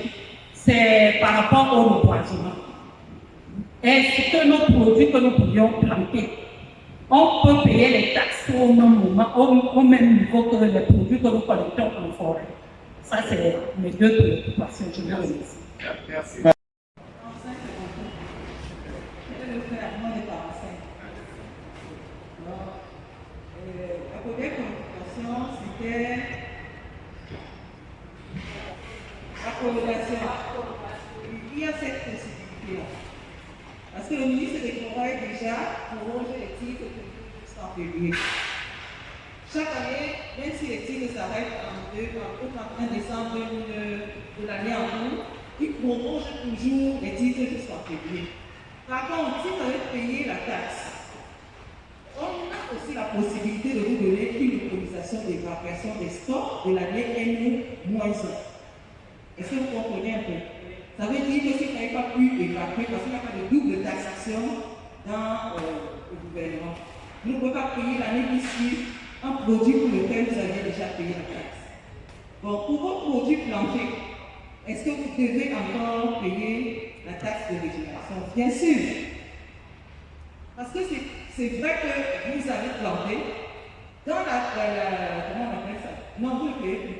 c'est par rapport au reboisement. Est-ce que nos produits que nous pouvions planter, on peut payer les taxes au même moment, au même niveau que les produits que nous collectons en forêt? Ça, c'est mes deux préoccupations. Je vous remercie. Merci. La première préoccupation, c'était la prolongation. Il y a cette possibilité-là. Parce que le ministre des Forêts déjà prolonge les titres jusqu'en février. Chaque année, même si les titres s'arrêtent au 31 décembre de l'année en cours, il prolonge toujours les titres jusqu'en février. Par contre, si vous avez payé la taxe, on a aussi la possibilité de vous donner une autorisation d'évacuation des stocks de l'année N-1. Est-ce que vous comprenez un peu? Ça veut dire que si vous n'avez pas pu évacuer, parce qu'il n'y a pas de double taxation dans le gouvernement, vous ne pouvez pas payer l'année qui suit un produit pour lequel vous avez déjà payé la taxe. Bon, pour vos produits plantés, est-ce que vous devez encore payer la taxe de régénération? Bien sûr. Parce que c'est vrai que vous avez planté dans comment on appelle ça? Non, vous ne payez plus.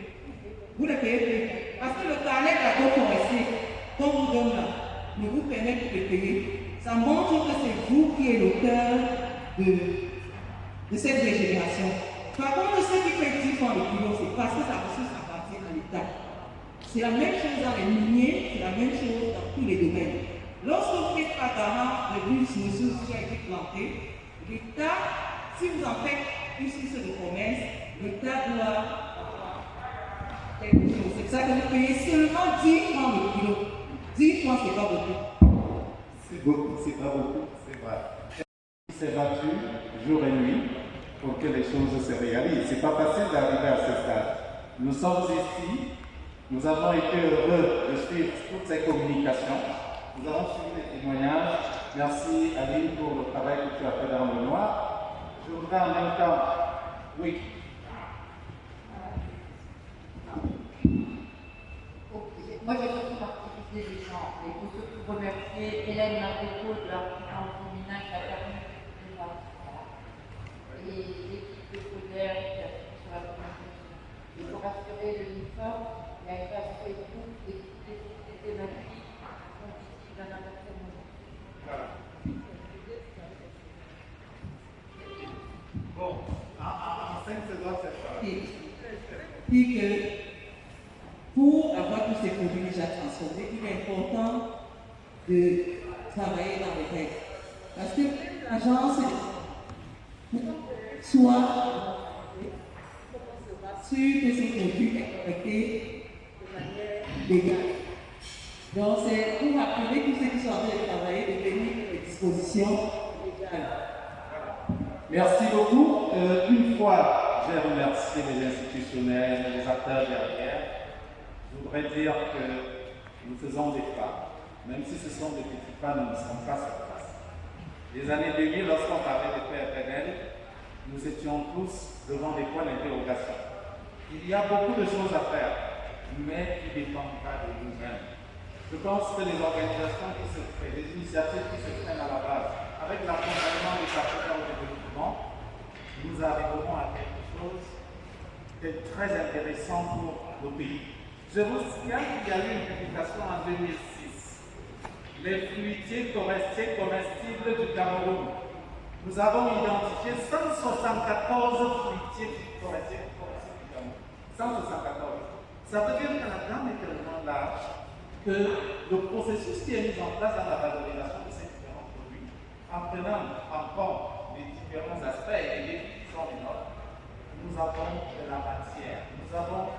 Vous ne payez plus. Parce que le carnet d'agroforestier qu'on vous donne là ne vous permet plus de payer. Ça montre que c'est vous qui êtes l'auteur de cette régénération. Par contre, ceux qui paient 10 francs le kilo, c'est parce que ça ressource appartient à l'État. C'est la même chose dans les miniers, c'est la même chose dans tous les domaines. Lorsque vous faites pas garant de l'une ressource qui a été plantée, l'État, si vous en faites une source de commerce, l'État doit avoir quelque chose. C'est ça que vous payez seulement 10 francs le kilo. 10 francs, c'est pas beaucoup. C'est beaucoup, c'est pas beaucoup, c'est vrai. Il s'est battu jour et nuit pour que les choses se réalisent. C'est pas facile d'arriver à ce stade. Nous sommes ici, nous avons été heureux de suivre toutes ces communications. Nous avons suivi les témoignages. Merci Aline pour le travail que tu as fait dans le noir. Je voudrais en même temps, oui. J'ai remercier Hélène Mardeco de l'artisan féminin qui a permis de voir et l'équipe de Coder qui a pris sur la communication. Et pour rassurer le l'UNIFOR, il y a une page Facebook des thématiques qui sont ici dans un certain moment. Voilà. Bon, en 5 secondes, c'est ça. Puis que pour avoir tous ces produits déjà transformés, il est important de travailler dans les règles. Parce que l'agence soit sûre que ces produits est collecté de manière légale. Donc c'est pour appeler tous ceux qui sont en train de travailler de venir les dispositions légales. Merci beaucoup. Une fois j'ai remercié les institutionnels, les acteurs derrière, je voudrais dire que nous faisons des pas. Même si ce sont des petits pas, nous ne sommes pas sur place. Les années 2000, lorsqu'on parlait des PFNL, nous étions tous devant des points d'interrogation. Il y a beaucoup de choses à faire, mais qui ne dépendent pas de nous-mêmes. Je pense que les organisations qui se créent, les initiatives qui se prennent à la base, avec l'accompagnement des partenaires au développement, nous arriverons à quelque chose de très intéressant pour le pays. Je vous signale qu'il y a eu une publication en 2006. Les fruitiers forestiers comestibles du Cameroun. Nous avons identifié 174 fruitiers forestiers du Cameroun. 174. Ça veut dire qu'un gamme est tellement large que le processus qui est mis en place dans la valorisation de ces différents produits, en prenant en compte les différents aspects et les défis qui sont les nôtres, nous avons de la matière. Nous avons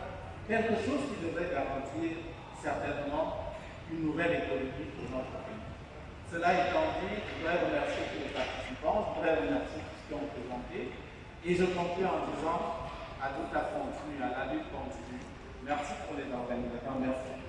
quelque chose qui devrait garantir certainement une nouvelle économie pour notre pays. Cela étant dit, je voudrais remercier tous les participants, je voudrais remercier tous ceux qui ont présenté, et je conclue en disant à toute la continue, à la lutte continue. Merci pour les organisateurs, merci.